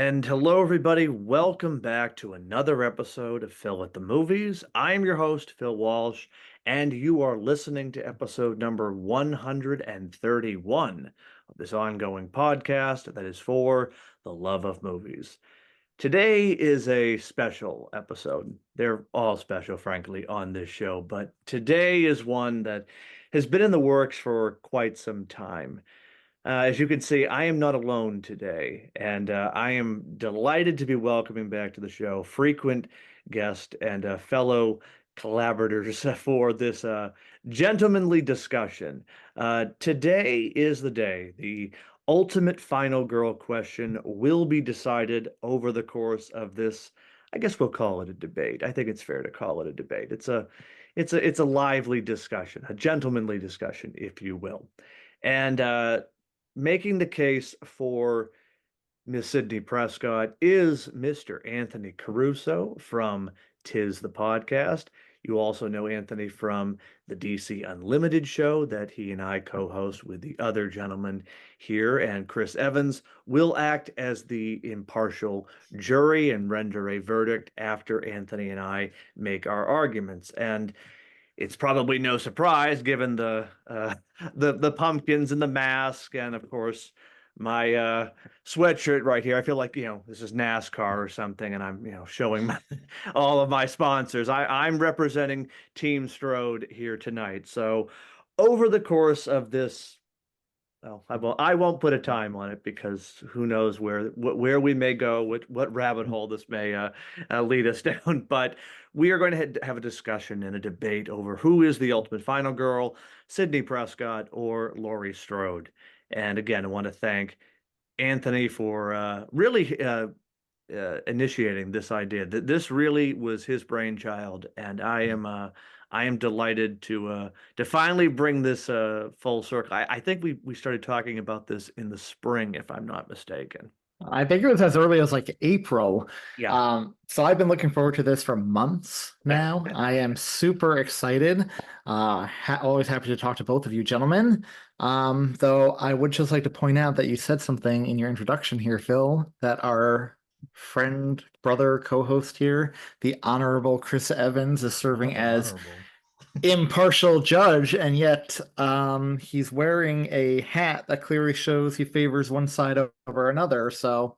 And hello, everybody. Welcome back to another episode of Phil at the Movies. I'm your host, Phil Walsh, and you are listening to episode number 131 of this ongoing podcast that is for the love of movies. Today is a special episode. They're all special, frankly, on this show, but today is one that has been in the works for quite some time. As you can see, I am not alone today, and I am delighted to be welcoming back to the show frequent guest and fellow collaborators for this gentlemanly discussion. Today is the day. The ultimate final girl question will be decided over the course of this. I guess we'll call it a debate. I think it's fair to call it a debate. It's a lively discussion, a gentlemanly discussion, if you will. And making the case for Miss Sidney Prescott is Mr. Anthony Caruso from Tis the Podcast. You also know Anthony from the DC Unlimited show that he and I co-host with the other gentleman here, and Chris Evans will act as the impartial jury and render a verdict after Anthony and I make our arguments. And it's probably no surprise given the pumpkins and the mask and of course my sweatshirt right here. I feel like this is NASCAR or something, and I'm showing all of my sponsors. I'm representing Team Strode here tonight. So over the course of this, well, I won't put a time on it because who knows where we may go, what rabbit hole this may lead us down. But we are going to have a discussion and a debate over who is the ultimate final girl, Sidney Prescott or Laurie Strode. And again, I want to thank Anthony for really initiating this idea. That this really was his brainchild, and I am delighted to finally bring this full circle. I think we started talking about this in the spring, if I'm not mistaken. I think it was as early as like April. Yeah. So I've been looking forward to this for months Yeah. now. I am super excited. Always happy to talk to both of you gentlemen. Though I would just like to point out that you said something in your introduction here, Phil, that our friend, brother, co-host here, the Honorable Chris Evans, is serving What's as honorable? impartial judge, and yet he's wearing a hat that clearly shows he favors one side over another. So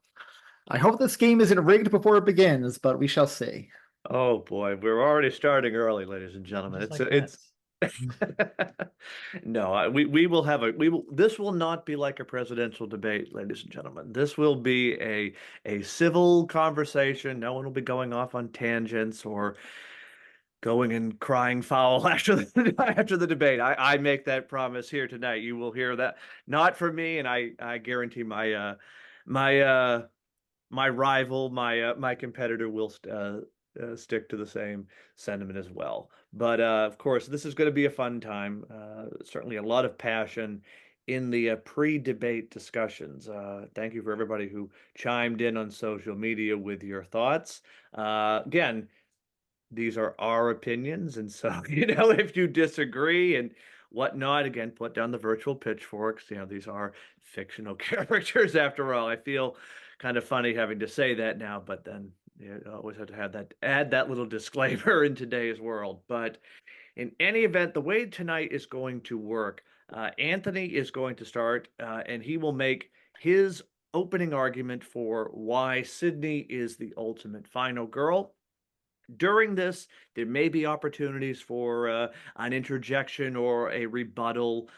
I hope this game isn't rigged before it begins, but we shall see. Oh boy, we're already starting early, ladies and gentlemen. Just It's like it's bets. no, we will have a we will this will not be like a presidential debate, ladies and gentlemen. This will be a civil conversation. No one will be going off on tangents or going and crying foul after after the debate. I make that promise here tonight. You will hear that not from me, and I guarantee my my rival, my competitor will stick to the same sentiment as well. But of course, this is going to be a fun time. Certainly, a lot of passion in the pre-debate discussions. Thank you for everybody who chimed in on social media with your thoughts. Again, these are our opinions, and so if you disagree and whatnot, again, put down the virtual pitchforks. These are fictional characters after all. I feel kind of funny having to say that now, but then you always have to add that little disclaimer in today's world. But in any event, the way tonight is going to work, Anthony is going to start, and he will make his opening argument for why Sydney is the ultimate final girl. During this, there may be opportunities for an interjection or a rebuttal.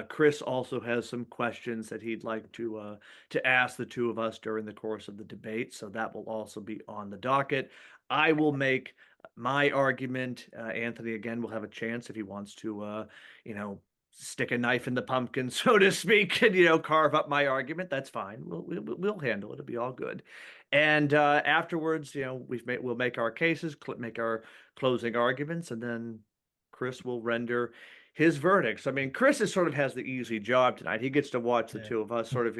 Chris also has some questions that he'd like to ask the two of us during the course of the debate, so that will also be on the docket. I will make my argument. Anthony again will have a chance if he wants to, stick a knife in the pumpkin, so to speak, and carve up my argument. That's fine. We'll handle it. It'll be all good. And afterwards, we'll make our cases, make our closing arguments, and then Chris will render his verdicts. I mean, Chris sort of has the easy job tonight. He gets to watch the Yeah. two of us sort of,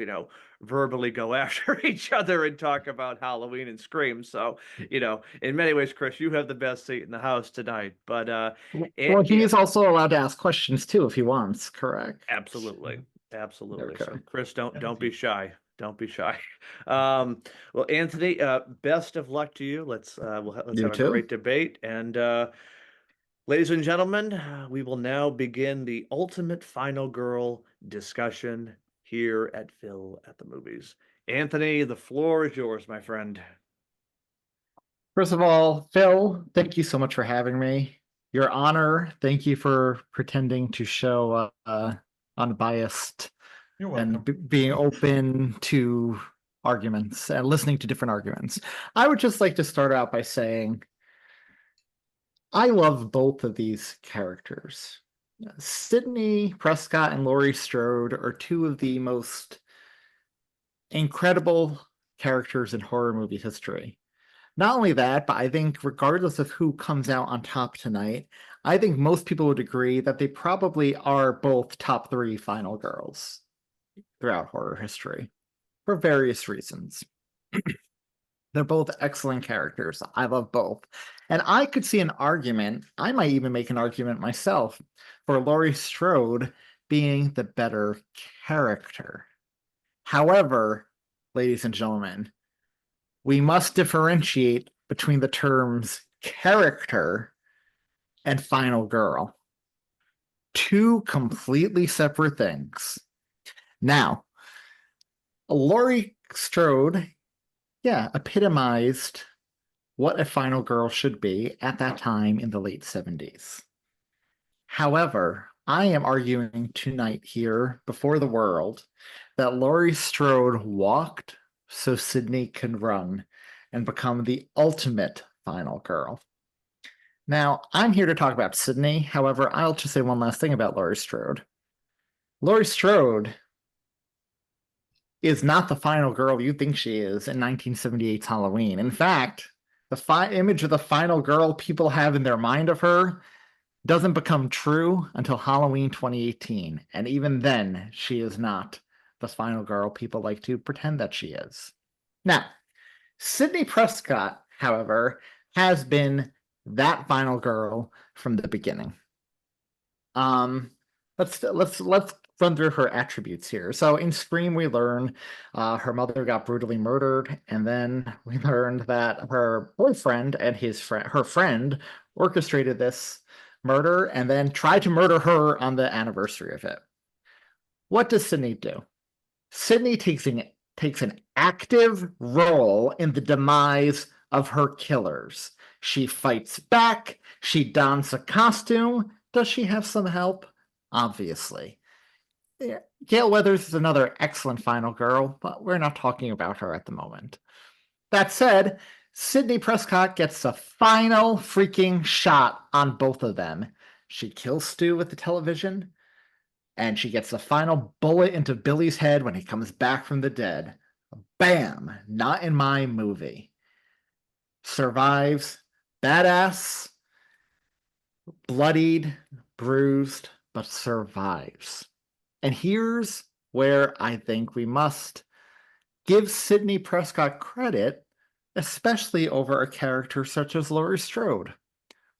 verbally go after each other and talk about Halloween and Scream. So, in many ways, Chris, you have the best seat in the house tonight. But Well, he yeah, is also allowed to ask questions too if he wants, correct? absolutely, There we absolutely. So, go. Chris, don't be shy. Don't be shy. Well, Anthony, best of luck to you. Let's You have a too. great debate. And ladies and gentlemen, we will now begin the ultimate final girl discussion here at Phil at the Movies. Anthony, the floor is yours, my friend. First of all, Phil, thank you so much for having me. Your Honor, thank you for pretending to show unbiased You're and welcome. being open to arguments and listening to different arguments. I would just like to start out by saying I love both of these characters. Sidney Prescott and Laurie Strode are two of the most incredible characters in horror movie history. Not only that, but I think regardless of who comes out on top tonight, I think most people would agree that they probably are both top three final girls throughout horror history for various reasons. They're both excellent characters. I love both. And I could see an argument, I might even make an argument myself, for Laurie Strode being the better character. However, ladies and gentlemen, we must differentiate between the terms character and final girl. Two completely separate things. Now, Laurie Strode, epitomized what a final girl should be at that time in the late 70s. However, I am arguing tonight here before the world that Laurie Strode walked so Sidney can run and become the ultimate final girl. Now, I'm here to talk about Sidney. However, I'll just say one last thing about Laurie Strode. Laurie Strode is not the final girl you think she is in 1978's Halloween. In fact, the image of the final girl people have in their mind of her doesn't become true until Halloween 2018. And even then, she is not the final girl people like to pretend that she is. Now, Sidney Prescott, however, has been that final girl from the beginning. Let's run through her attributes here. So in Scream, we learn her mother got brutally murdered, and then we learned that her boyfriend and her friend orchestrated this murder and then tried to murder her on the anniversary of it. What does Sidney do? Sidney takes an active role in the demise of her killers. She fights back. She dons a costume. Does she have some help? Obviously. Gail Weathers is another excellent final girl, but we're not talking about her at the moment. That said, Sidney Prescott gets a final freaking shot on both of them. She kills Stu with the television, and she gets the final bullet into Billy's head when he comes back from the dead. Bam! Not in my movie. Survives. Badass. Bloodied. Bruised. But survives. And here's where I think we must give Sidney Prescott credit, especially over a character such as Laurie Strode.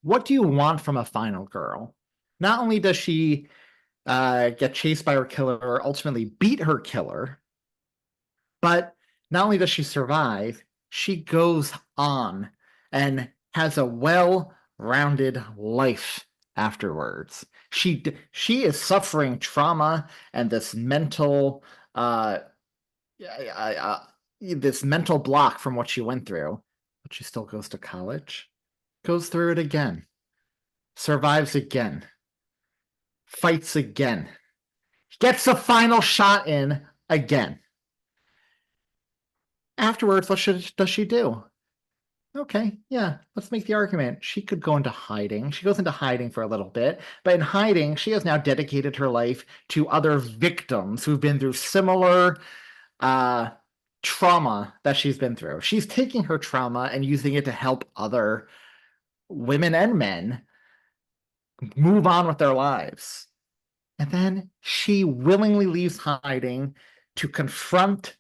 What do you want from a final girl? Not only does she get chased by her killer or ultimately beat her killer, but not only does she survive, she goes on and has a well-rounded life afterwards. She is suffering trauma and this mental block from what she went through, but she still goes to college, goes through it again, survives again, fights again, gets the final shot in again. Afterwards, what does she do? Okay, yeah, let's make the argument. She could go into hiding. She goes into hiding for a little bit, but in hiding, she has now dedicated her life to other victims who've been through similar trauma that she's been through. She's taking her trauma and using it to help other women and men move on with their lives. And then she willingly leaves hiding to confront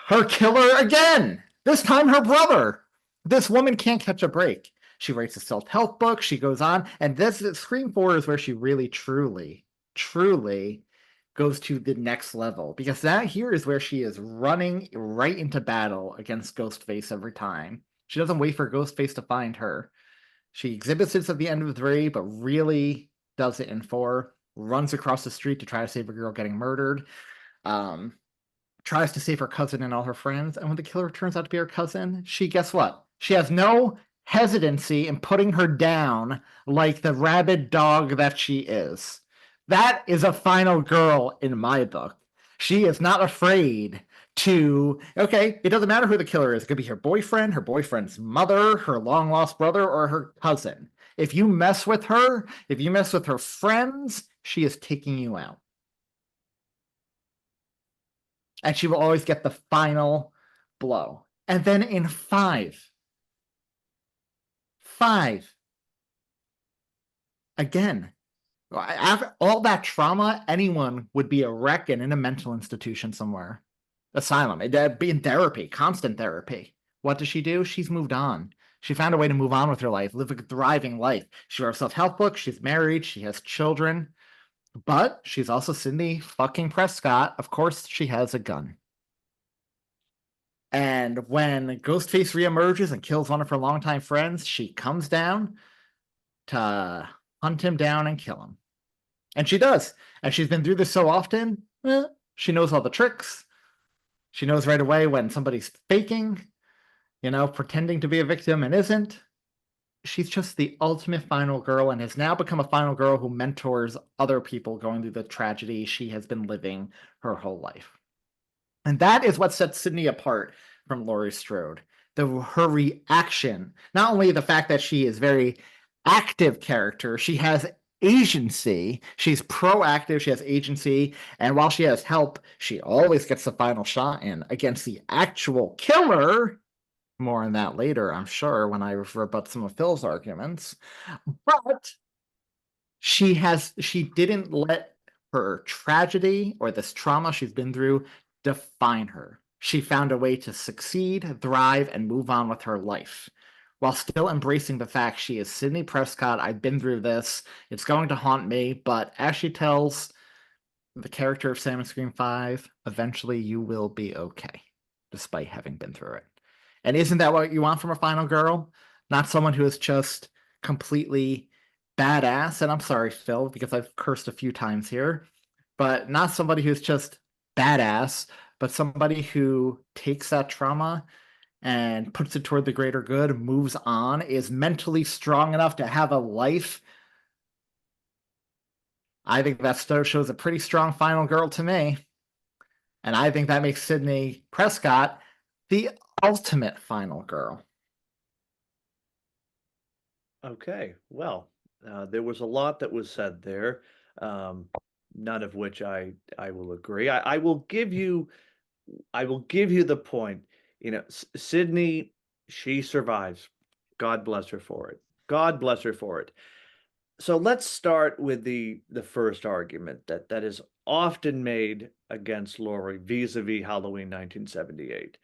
her killer again. This time her brother. This woman can't catch a break. She writes a self-help book. She goes on. And this Scream 4 is where she really, truly goes to the next level, because that here is where she is running right into battle against Ghostface every time. She doesn't wait for Ghostface to find her. She exhibits this at the end of 3, but really does it in 4. Runs across the street to try to save a girl getting murdered. Um, Tries to save her cousin and all her friends. And when the killer turns out to be her cousin, guess what? She has no hesitancy in putting her down like the rabid dog that she is. That is a final girl in my book. She is not afraid to, okay, it doesn't matter who the killer is. It could be her boyfriend, her boyfriend's mother, her long lost brother, or her cousin. If you mess with her, if you mess with her friends, she is taking you out. And she will always get the final blow. And then in 5, again, after all that trauma, anyone would be a wreck and in a mental institution somewhere. Asylum. It'd be in therapy, constant therapy. What does she do? She's moved on. She found a way to move on with her life, live a thriving life. She wrote a self-help book. She's married. She has children. But she's also Sidney fucking Prescott. Of course, she has a gun. And when Ghostface reemerges and kills one of her longtime friends, she comes down to hunt him down and kill him. And she does. And she's been through this so often, she knows all the tricks. She knows right away when somebody's faking, pretending to be a victim and isn't. She's just the ultimate final girl and has now become a final girl who mentors other people going through the tragedy she has been living her whole life. And that is what sets Sidney apart from Laurie Strode. Her reaction, not only the fact that she is very active character, she has agency. She's proactive. She has agency. And while she has help, she always gets the final shot in against the actual killer. More on that later, I'm sure, when I rebut some of Phil's arguments. But she didn't let her tragedy or this trauma she's been through define her. She found a way to succeed, thrive, and move on with her life while still embracing the fact she is Sidney Prescott. I've been through this. It's going to haunt me. But as she tells the character of Sam in Scream 5, eventually you will be okay, despite having been through it. And isn't that what you want from a final girl? Not someone who is just completely badass. And I'm sorry, Phil, because I've cursed a few times here, but not somebody who's just badass, but somebody who takes that trauma and puts it toward the greater good, moves on, is mentally strong enough to have a life. I think that shows a pretty strong final girl to me. And I think that makes Sidney Prescott the ultimate final girl. Okay, well, there was a lot that was said there, none of which I will agree. I will give you the point. Sydney, she survives. God bless her for it. God bless her for it. So let's start with the first argument that is often made against Laurie vis-a-vis Halloween 1978,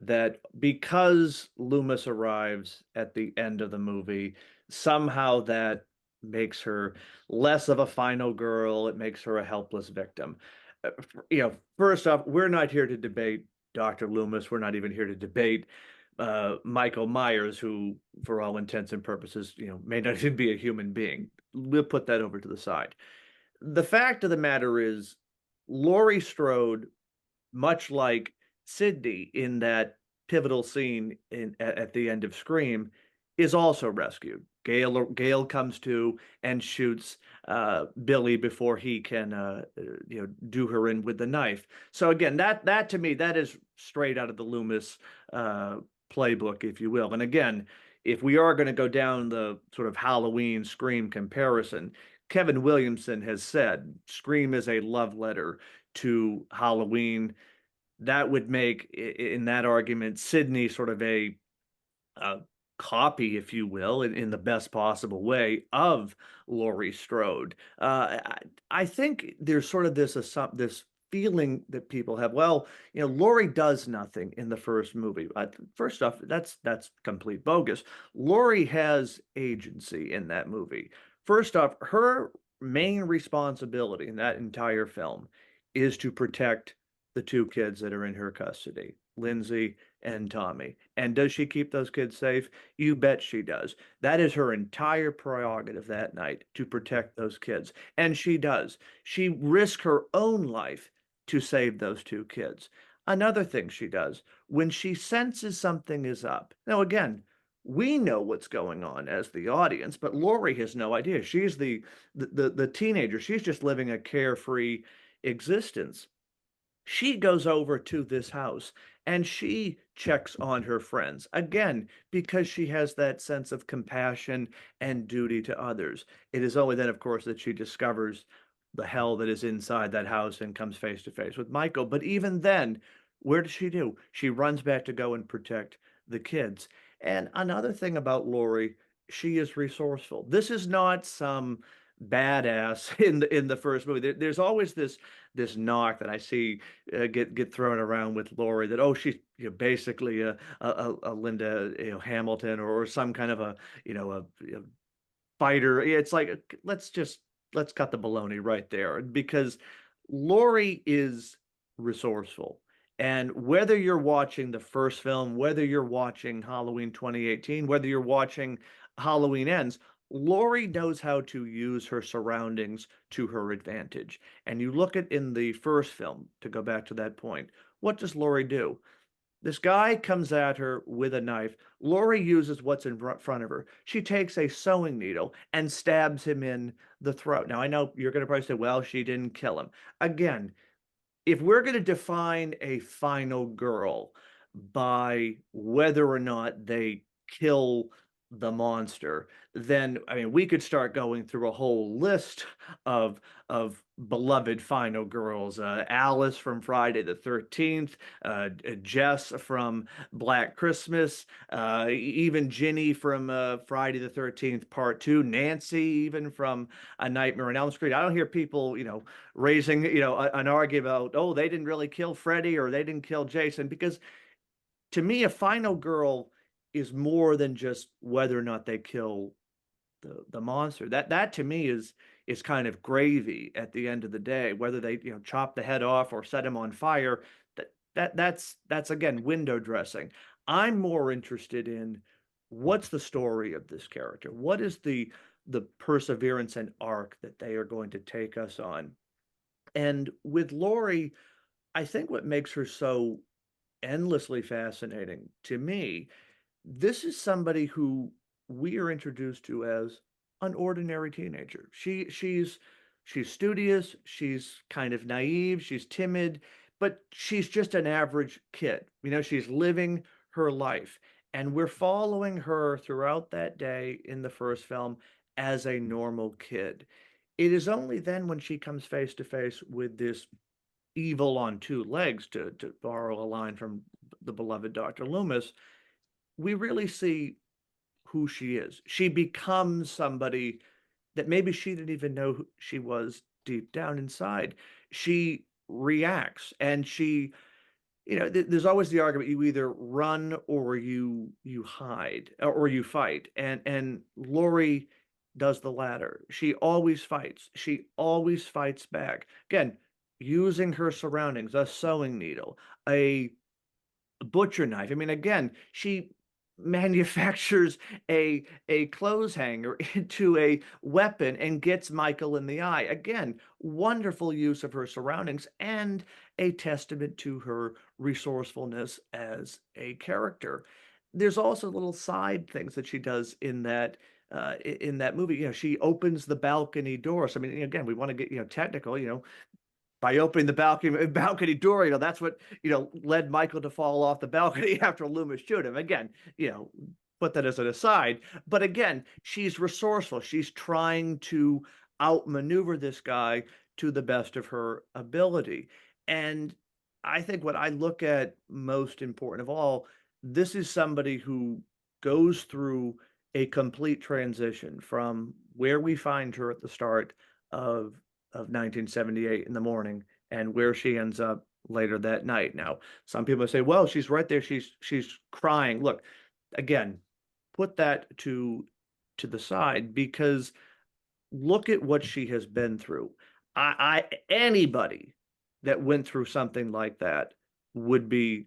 that because Loomis arrives at the end of the movie, somehow that makes her less of a final girl. It makes her a helpless victim. First off, we're not here to debate Dr. Loomis. We're not even here to debate Michael Myers, who, for all intents and purposes, may not even be a human being. We'll put that over to the side. The fact of the matter is, Laurie Strode, much like Sidney in that pivotal scene at the end of Scream, is also rescued. Gail comes to and shoots Billy before he can do her in with the knife. So again, that to me, that is straight out of the Loomis playbook, if you will. And again, if we are going to go down the sort of Halloween Scream comparison, Kevin Williamson has said Scream is a love letter to Halloween. That would make, in that argument, Sidney sort of a copy, if you will, in the best possible way of Laurie Strode. I think there's sort of this feeling that people have. Well, Laurie does nothing in the first movie. First off, that's complete bogus. Laurie has agency in that movie. First off, her main responsibility in that entire film is to protect the two kids that are in her custody, Lindsay and Tommy. And does she keep those kids safe? You bet she does. That is her entire prerogative that night, to protect those kids. And she does. She risks her own life to save those two kids. Another thing she does, when she senses something is up. Now, again, we know what's going on as the audience, but Laurie has no idea. She's the teenager. She's just living a carefree existence. She goes over to this house and she checks on her friends again because she has that sense of compassion and duty to others. It is only then, of course, that she discovers the hell that is inside that house and comes face to face with Michael. But even then, where does she do? She runs back to go and protect the kids. And another thing about Laurie, she is resourceful. This is not some badass in the first movie. There's always this knock that I see get thrown around with Laurie, that oh, she's, you know, basically a Linda, you know, Hamilton, or some kind of a, you know, a fighter. It's like, let's cut the baloney right there, because Laurie is resourceful. And whether you're watching the first film, whether you're watching Halloween 2018, whether you're watching Halloween Ends, Laurie knows how to use her surroundings to her advantage. And you look at in the first film, to go back to that point, what does Laurie do? This guy comes at her with a knife. Laurie uses what's in front of her. She takes a sewing needle and stabs him in the throat. Now, I know you're going to probably say, well, she didn't kill him. Again, if we're going to define a final girl by whether or not they kill the monster, then I mean we could start going through a whole list of beloved final girls. Alice from Friday the 13th, Jess from Black Christmas, even Ginny from Friday the 13th Part 2, Nancy even from A Nightmare on Elm Street. I don't hear people, you know, raising, you know, an argument about, oh, they didn't really kill Freddy or they didn't kill Jason, because to me, a final girl is more than just whether or not they kill the monster. That to me is kind of gravy at the end of the day. Whether they, you know, chop the head off or set him on fire, that's again window dressing. I'm more interested in what's the story of this character. What is the perseverance and arc that they are going to take us on? And with Laurie, I think what makes her so endlessly fascinating to me, this is somebody who we are introduced to as an ordinary teenager. She's studious, she's kind of naive, she's timid, but she's just an average kid. You know, she's living her life. And we're following her throughout that day in the first film as a normal kid. It is only then when she comes face to face with this evil on two legs, to borrow a line from the beloved Dr. Loomis, we really see who she is. She becomes somebody that maybe she didn't even know who she was deep down inside. She reacts, and she, you know, there's always the argument, you either run or you hide, or you fight. And Laurie does the latter. She always fights. She always fights back. Again, using her surroundings, a sewing needle, a butcher knife. I mean, again, she manufactures a clothes hanger into a weapon and gets Michael in the eye. Again, wonderful use of her surroundings and a testament to her resourcefulness as a character. There's also little side things that she does in that movie. You know, she opens the balcony door. So I mean, again, we want to get, you know, technical, you know, by opening the balcony door, you know, that's what, you know, led Michael to fall off the balcony after Loomis shoot him. Again, you know, put that as an aside. But again, she's resourceful. She's trying to outmaneuver this guy to the best of her ability. And I think what I look at most important of all, this is somebody who goes through a complete transition from where we find her at the start of 1978 in the morning and where she ends up later that night. Now, some people say, well, she's right there. She's crying. Look, again, put that to the side, because look at what she has been through. Anybody that went through something like that would be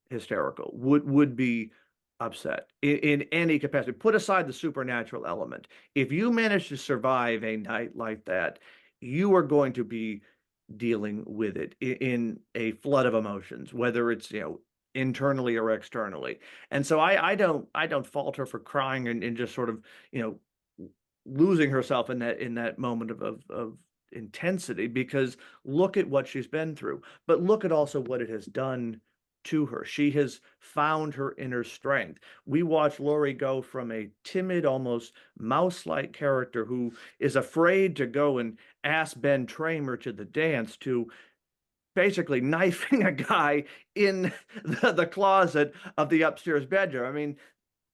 hysterical, would be upset in any capacity. Put aside the supernatural element. If you manage to survive a night like that, you are going to be dealing with it in a flood of emotions, whether it's, internally or externally. And so I don't fault her for crying and just sort of, you know, losing herself in that moment of intensity, because look at what she's been through, but look at also what it has done to her. She has found her inner strength. We watch Laurie go from a timid, almost mouse-like character who is afraid to go and ask Ben Tramer to the dance, to basically knifing a guy in the closet of the upstairs bedroom. I mean,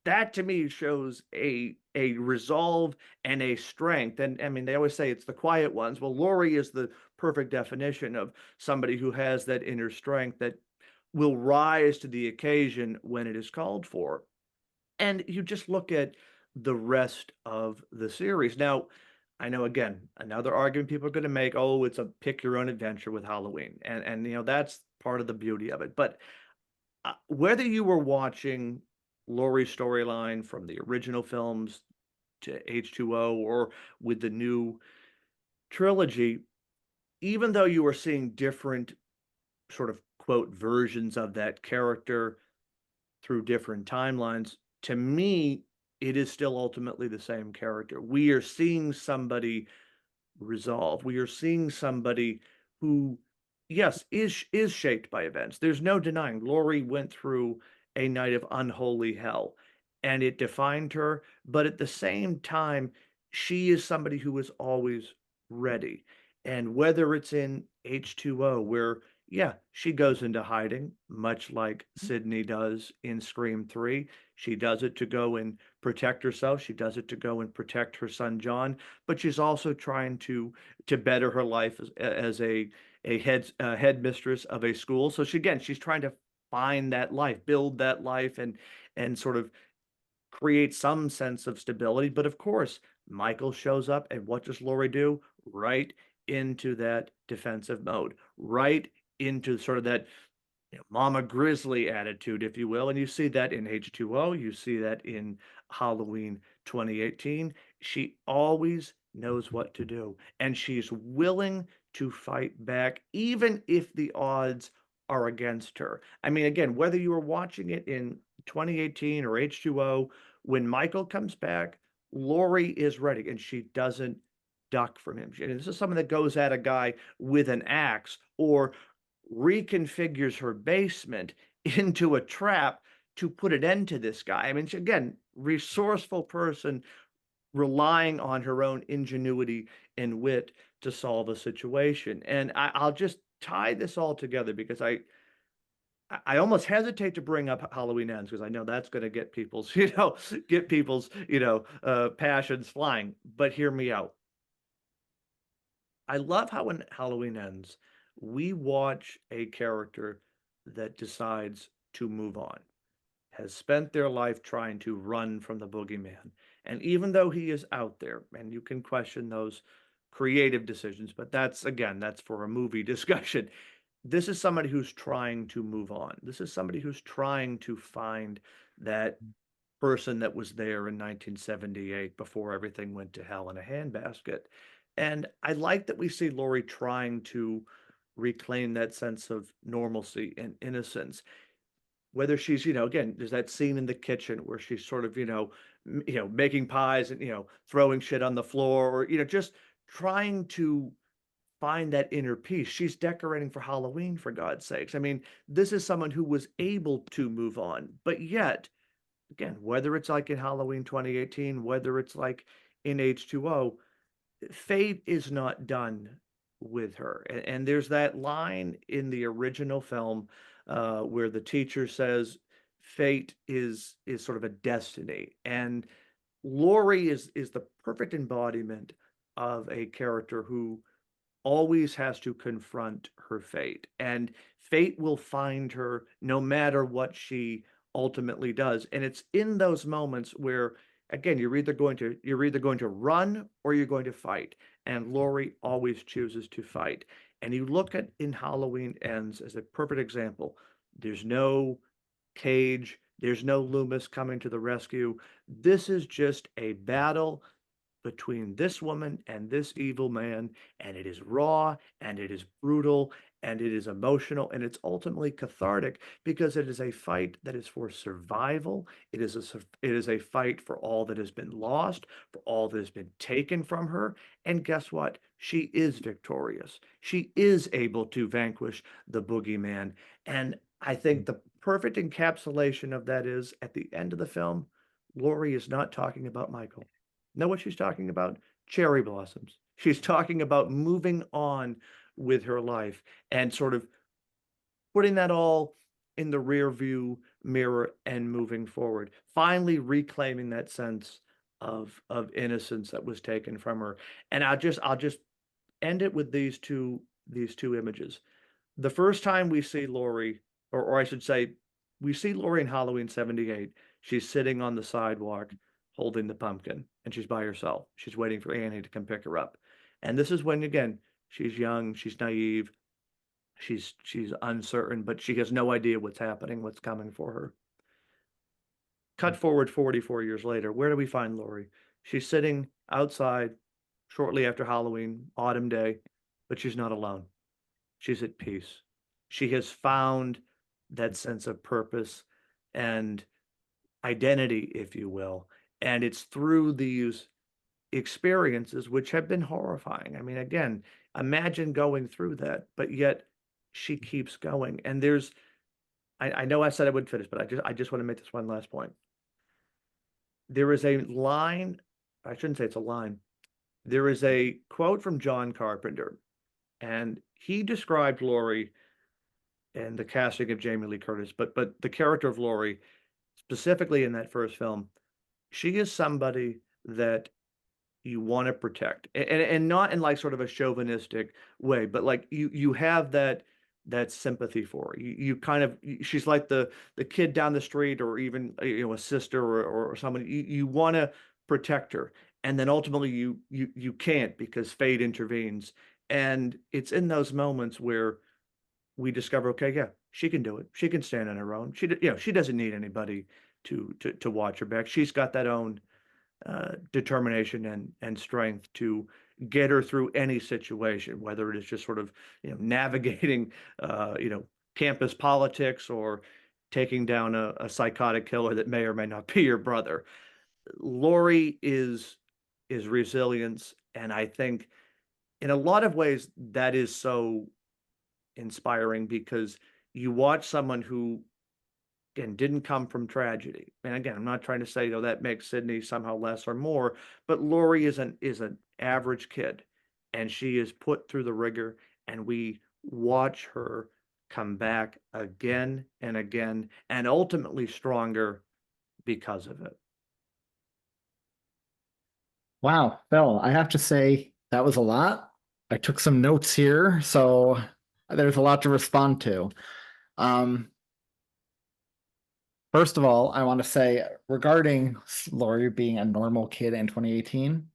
that to me shows a resolve and a strength. And I mean, they always say it's the quiet ones. Well, Laurie is the perfect definition of somebody who has that inner strength that will rise to the occasion when it is called for. And you just look at the rest of the series. Now, I know, again, another argument people are going to make, oh, it's a pick your own adventure with Halloween. And that's part of the beauty of it. But whether you were watching Laurie's storyline from the original films to H2O or with the new trilogy, even though you were seeing different sort of quote versions of that character through different timelines, to me, it is still ultimately the same character. We are seeing somebody resolve. We are seeing somebody who, yes, is shaped by events. There's no denying Laurie went through a night of unholy hell, and it defined her. But at the same time, she is somebody who is always ready. And whether it's in H2O, where yeah, she goes into hiding, much like Sidney does in Scream 3. She does it to go and protect herself. She does it to go and protect her son John, but she's also trying to better her life as a headmistress of a school. So she's trying to find that life, build that life, and sort of create some sense of stability. But of course, Michael shows up, and what does Laurie do? Right into that defensive mode, right into sort of that, Mama Grizzly attitude, if you will. And you see that in H2O, you see that in Halloween 2018. She always knows what to do, and she's willing to fight back, even if the odds are against her. I mean, again, whether you were watching it in 2018 or H2O, when Michael comes back, Laurie is ready, and she doesn't duck from him. And this is someone that goes at a guy with an axe or reconfigures her basement into a trap to put an end to this guy. I mean, again, resourceful person relying on her own ingenuity and wit to solve a situation. And I'll just tie this all together because I almost hesitate to bring up Halloween Ends because I know that's going to get people's, passions flying. But hear me out. I love how when Halloween Ends, we watch a character that decides to move on, has spent their life trying to run from the boogeyman. And even though he is out there, and you can question those creative decisions, but that's for a movie discussion. This is somebody who's trying to move on. This is somebody who's trying to find that person that was there in 1978 before everything went to hell in a handbasket. And I like that we see Laurie trying to reclaim that sense of normalcy and innocence. Whether she's, again, there's that scene in the kitchen where she's sort of, making pies and, throwing shit on the floor or, just trying to find that inner peace. She's decorating for Halloween, for God's sakes. I mean, this is someone who was able to move on, but yet again, whether it's like in Halloween 2018, whether it's like in H2O, fate is not done with her. And there's that line in the original film where the teacher says fate is sort of a destiny. And Laurie is the perfect embodiment of a character who always has to confront her fate, and fate will find her no matter what she ultimately does. And it's in those moments where, again, you're either going to run or you're going to fight. And Laurie always chooses to fight. And you look at in Halloween Ends as a perfect example. There's no Cage, there's no Loomis coming to the rescue. This is just a battle between this woman and this evil man, and it is raw and it is brutal and it is emotional and it's ultimately cathartic because it is a fight that is for survival. It is a fight for all that has been lost, for all that has been taken from her. And guess what? She is victorious. She is able to vanquish the boogeyman. And I think the perfect encapsulation of that is at the end of the film, Laurie is not talking about Michael. Know what she's talking about? Cherry blossoms. She's talking about moving on with her life and sort of putting that all in the rear view mirror and moving forward. Finally reclaiming that sense of innocence that was taken from her. And I'll just end it with these two images. The first time we see Laurie, or I should say, we see Laurie in Halloween 78. She's sitting on the sidewalk holding the pumpkin, and she's by herself. She's waiting for Annie to come pick her up. And this is when, again, she's young, she's naive, she's uncertain, but she has no idea what's happening, what's coming for her. Cut forward 44 years later, where do we find Laurie? She's sitting outside shortly after Halloween, autumn day, but she's not alone. She's at peace. She has found that sense of purpose and identity, if you will. And it's through these experiences, which have been horrifying. I mean, again, imagine going through that, but yet she keeps going. And I know I said I would finish, but I just want to make this one last point. There is a line, I shouldn't say it's a line. There is a quote from John Carpenter, and he described Laurie and the casting of Jamie Lee Curtis, but the character of Laurie, specifically in that first film, she is somebody that you want to protect, and not in like sort of a chauvinistic way, but like you have that sympathy for her. You kind of she's like the kid down the street, or even a sister or someone you want to protect her, and then ultimately you can't because fate intervenes, and it's in those moments where we discover, okay, yeah, she can do it. She can stand on her own. She doesn't need anybody to watch her back. She's got that own determination and strength to get her through any situation, whether it is just sort of navigating campus politics or taking down a psychotic killer that may or may not be your brother. Laurie is resilience, and I think in a lot of ways that is so inspiring because you watch someone who again didn't come from tragedy. And again, I'm not trying to say that makes Sidney somehow less or more, but Laurie is an average kid, and she is put through the rigor, and we watch her come back again and again, and ultimately stronger because of it. Wow, Phil, I have to say that was a lot. I took some notes here, so there's a lot to respond to. Um, First of all, I want to say regarding Laurie being a normal kid in 2018,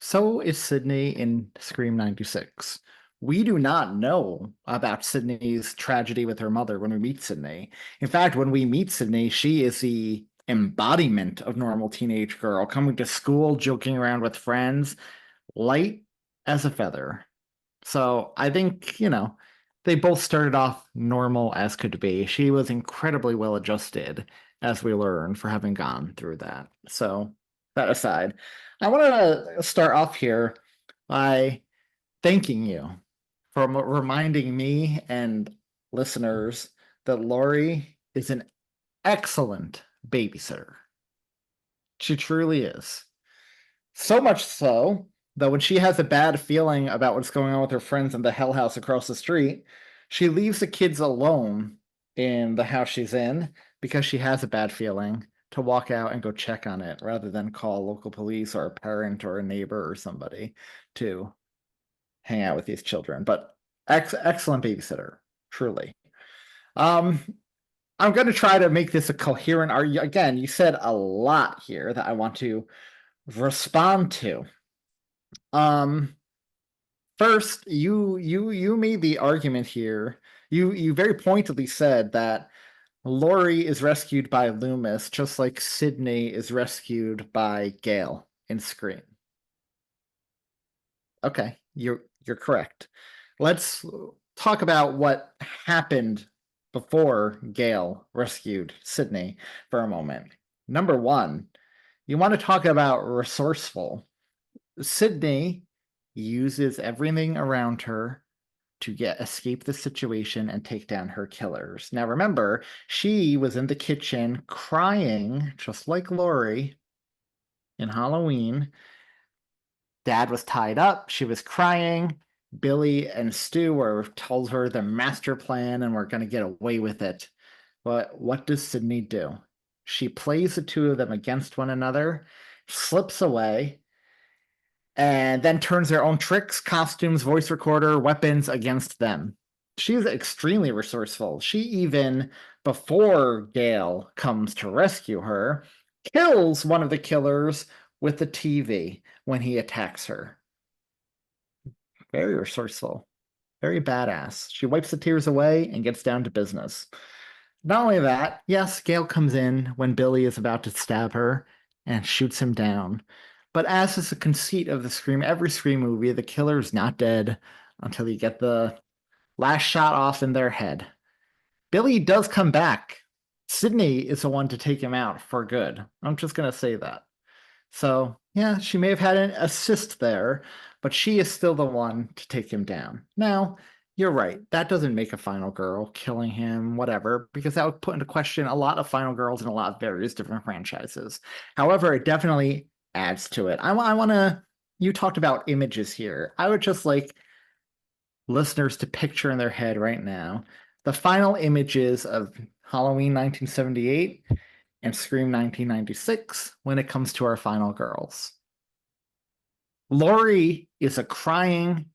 so is Sidney in Scream 96. We do not know about Sidney's tragedy with her mother when we meet Sidney. In fact, when we meet Sidney, she is the embodiment of normal teenage girl, coming to school, joking around with friends, light as a feather. So I think, they both started off normal as could be. She was incredibly well adjusted, as we learned, for having gone through that. So that aside, I want to start off here by thanking you for reminding me and listeners that Laurie is an excellent babysitter. She truly is. So much so that when she has a bad feeling about what's going on with her friends in the hell house across the street, she leaves the kids alone in the house she's in because she has a bad feeling to walk out and go check on it rather than call local police or a parent or a neighbor or somebody to hang out with these children. But excellent babysitter, truly. Um, I'm going to try to make this a coherent argument. Again, you said a lot here that I want to respond to. Um, First, you made the argument here. You very pointedly said that Laurie is rescued by Loomis, just like Sidney is rescued by Gale in Scream. Okay, you're correct. Let's talk about what happened before Gale rescued Sidney for a moment. Number one, you want to talk about resourceful. Sidney uses everything around her to escape the situation and take down her killers. Now remember, she was in the kitchen crying, just like Laurie in Halloween. Dad was tied up. She was crying. Billy and Stu told her the master plan and we're going to get away with it. But what does Sidney do? She plays the two of them against one another, slips away, and then turns their own tricks, costumes, voice recorder, weapons against them. She's extremely resourceful. She even, before Gale comes to rescue her, kills one of the killers with the TV when he attacks her. Very resourceful, very badass. She wipes the tears away and gets down to business. Not only that, yes, Gale comes in when Billy is about to stab her and shoots him down. But as is the conceit of every Scream movie, the killer is not dead until you get the last shot off in their head. Billy does come back. Sidney is the one to take him out for good. I'm just going to say that. So, yeah, she may have had an assist there, but she is still the one to take him down. Now, you're right. That doesn't make a final girl killing him, whatever, because that would put into question a lot of final girls in a lot of various different franchises. However, it definitely adds to it. I want to, you talked about images here. I would just like listeners to picture in their head right now the final images of Halloween 1978 and Scream 1996 when it comes to our final girls. Laurie is a crying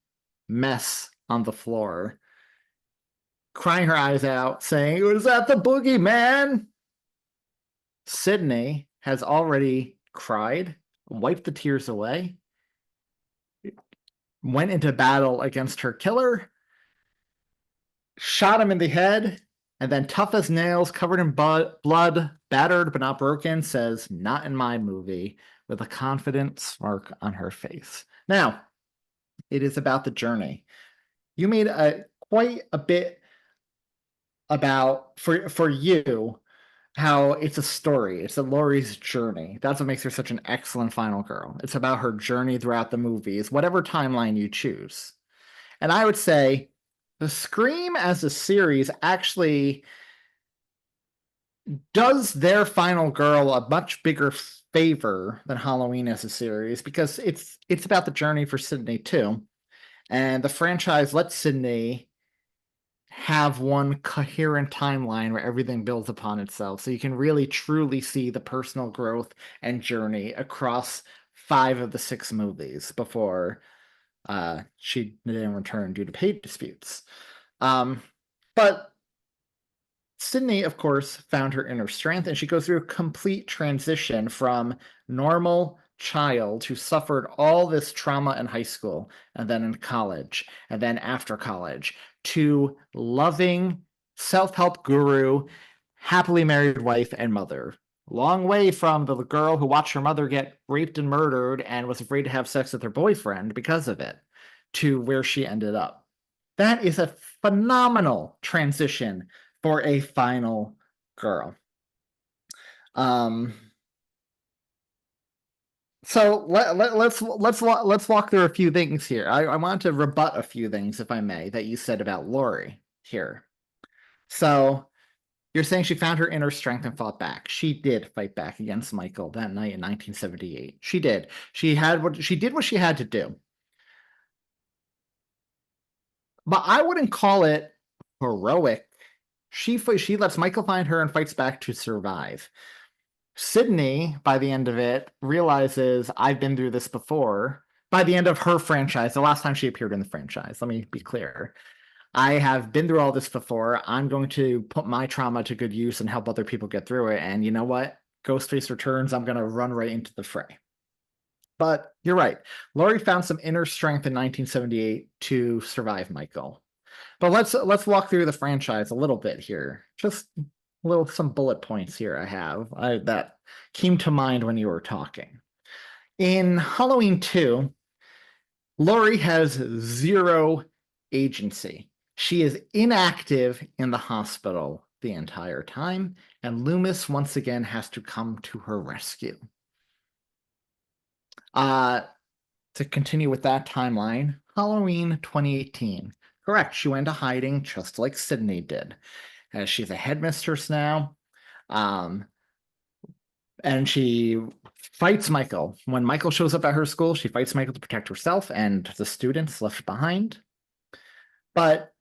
mess on the floor, crying her eyes out, saying, "Was that the boogeyman?" Sidney has already cried, wiped the tears away, went into battle against her killer, shot him in the head, and then, tough as nails, covered in blood, battered but not broken, says, "Not in my movie," with a confident smirk on her face. Now, it is about the journey. You made quite a bit about, for you, how it's a story. It's a Laurie's journey. That's what makes her such an excellent final girl. It's about her journey throughout the movies, whatever timeline you choose. And I would say the Scream as a series actually does their final girl a much bigger favor than Halloween as a series, because it's about the journey for Sidney too. And the franchise lets Sidney have one coherent timeline where everything builds upon itself. So you can really truly see the personal growth and journey across 5 of the 6 movies before she didn't return due to pay disputes. But Sidney, of course, found her inner strength, and she goes through a complete transition from normal child who suffered all this trauma in high school and then in college and then after college to loving self-help guru, happily married wife and mother. Long way from the girl who watched her mother get raped and murdered and was afraid to have sex with her boyfriend because of it, to where she ended up. That is a phenomenal transition for a final girl. So let's walk through a few things here. I want to rebut a few things, if I may, that you said about Laurie here. So you're saying she found her inner strength and fought back. She did fight back against Michael that night in 1978. She did. She did what she had to do. But I wouldn't call it heroic. She lets Michael find her and fights back to survive. Sidney, by the end of it, realizes I've been through this before. By the end of her franchise, the last time she appeared in the franchise, let me be clear. I have been through all this before. I'm going to put my trauma to good use and help other people get through it. And you know what? Ghostface returns. I'm going to run right into the fray. But you're right. Laurie found some inner strength in 1978 to survive Michael. But let's walk through the franchise a little bit here. Just some bullet points here that came to mind when you were talking. In Halloween 2, Laurie has zero agency. She is inactive in the hospital the entire time, and Loomis once again has to come to her rescue. To continue with that timeline, Halloween 2018. Correct, she went into hiding just like Sidney did. As she's a headmistress now. And she fights Michael. When Michael shows up at her school, she fights Michael to protect herself and the students left behind. But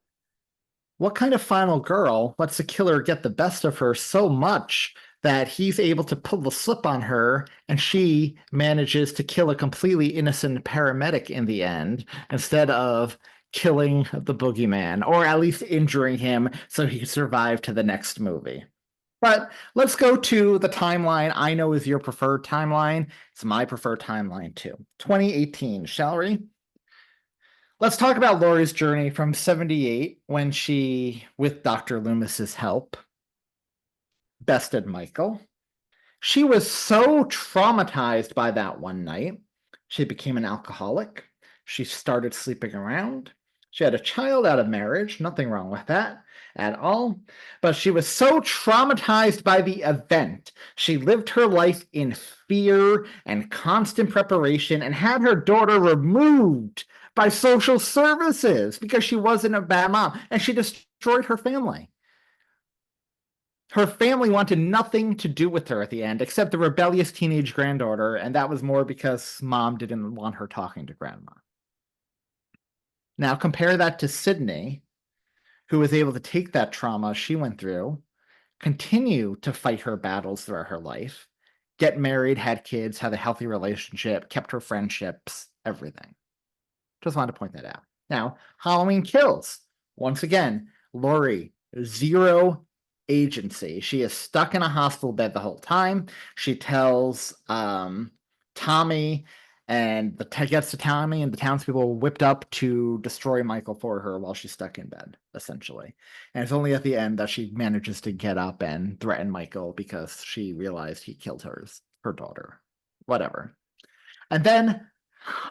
what kind of final girl lets the killer get the best of her so much that he's able to pull the slip on her and she manages to kill a completely innocent paramedic in the end instead of killing the boogeyman, or at least injuring him so he could survive to the next movie? But let's go to the timeline I know is your preferred timeline. It's my preferred timeline too. 2018, shall we? Let's talk about Laurie's journey from 78 when she, with Dr. Loomis's help, bested Michael. She was so traumatized by that one night, she became an alcoholic. She started sleeping around. She had a child out of marriage, nothing wrong with that at all. But she was so traumatized by the event, she lived her life in fear and constant preparation and had her daughter removed by social services because she wasn't a bad mom, and she destroyed her family. Her family wanted nothing to do with her at the end, except the rebellious teenage granddaughter, and that was more because mom didn't want her talking to grandma. Now compare that to Sidney, who was able to take that trauma she went through, continue to fight her battles throughout her life, get married, had kids, had a healthy relationship, kept her friendships, everything. Just wanted to point that out. Now, Halloween Kills. Once again, Laurie, zero agency. She is stuck in a hospital bed the whole time. She tells Tommy, and gets to Tommy, and the townspeople whipped up to destroy Michael for her while she's stuck in bed, essentially. And it's only at the end that she manages to get up and threaten Michael because she realized he killed her daughter. Whatever. And then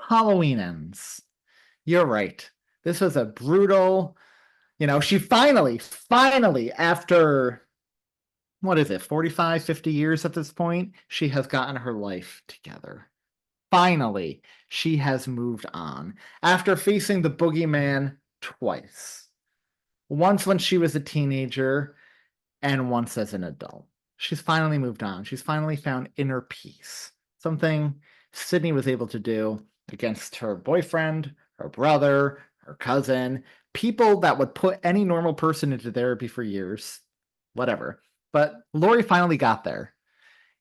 Halloween ends. You're right. This was a brutal, she finally, after, 45, 50 years at this point, she has gotten her life together. Finally, she has moved on after facing the boogeyman twice. Once when she was a teenager and once as an adult. She's finally moved on. She's finally found inner peace. Something Sidney was able to do against her boyfriend, her brother, her cousin, people that would put any normal person into therapy for years, whatever. But Laurie finally got there.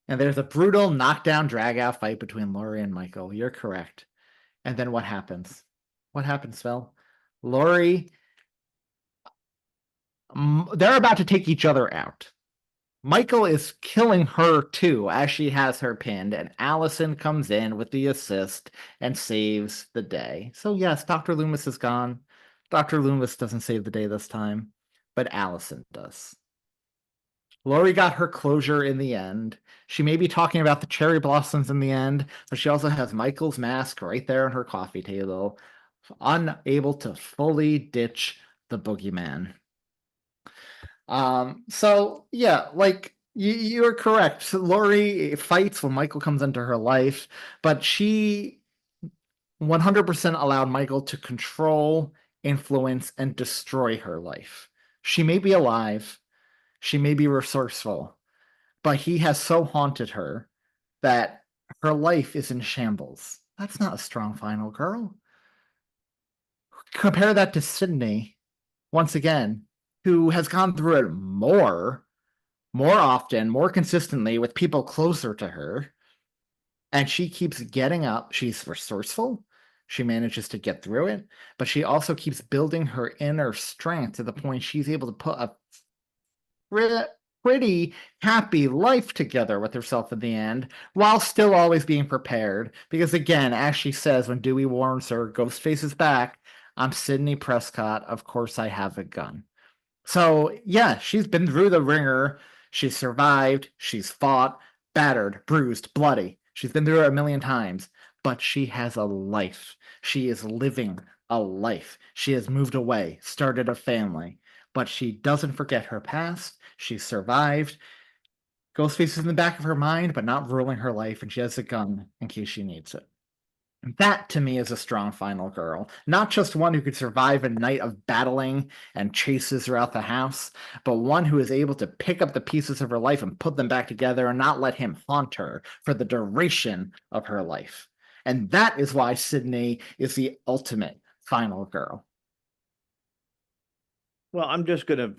And there's a brutal knockdown, drag-out fight between Laurie and Michael. You're correct. And then what happens? What happens, Phil? Laurie, they're about to take each other out. Michael is killing her too, as she has her pinned, and Allison comes in with the assist and saves the day. So yes, Dr. Loomis is gone. Dr. Loomis doesn't save the day this time, but Allison does. Laurie got her closure in the end. She may be talking about the cherry blossoms in the end, but she also has Michael's mask right there on her coffee table, unable to fully ditch the boogeyman. So yeah, you're correct. Laurie fights when Michael comes into her life, but she 100% allowed Michael to control, influence, and destroy her life. She may be alive. She may be resourceful, but he has so haunted her that her life is in shambles. That's not a strong final girl. Compare that to Sidney, once again, who has gone through it more often, more consistently with people closer to her. And she keeps getting up. She's resourceful. She manages to get through it, but she also keeps building her inner strength to the point she's able to put a pretty happy life together with herself in the end, while still always being prepared. Because again, as she says when Dewey warns her, Ghostface is back. I'm Sidney Prescott. Of course, I have a gun. So, yeah, she's been through the ringer. She's survived. She's fought, battered, bruised, bloody. She's been through it a million times, but she has a life. She is living a life. She has moved away, started a family, but she doesn't forget her past. She survived. Ghostface is in the back of her mind, but not ruling her life, and she has a gun in case she needs it. That to me is a strong final girl. Not just one who could survive a night of battling and chases throughout the house, but one who is able to pick up the pieces of her life and put them back together and not let him haunt her for the duration of her life. And that is why Sidney is the ultimate final girl. Well, I'm gonna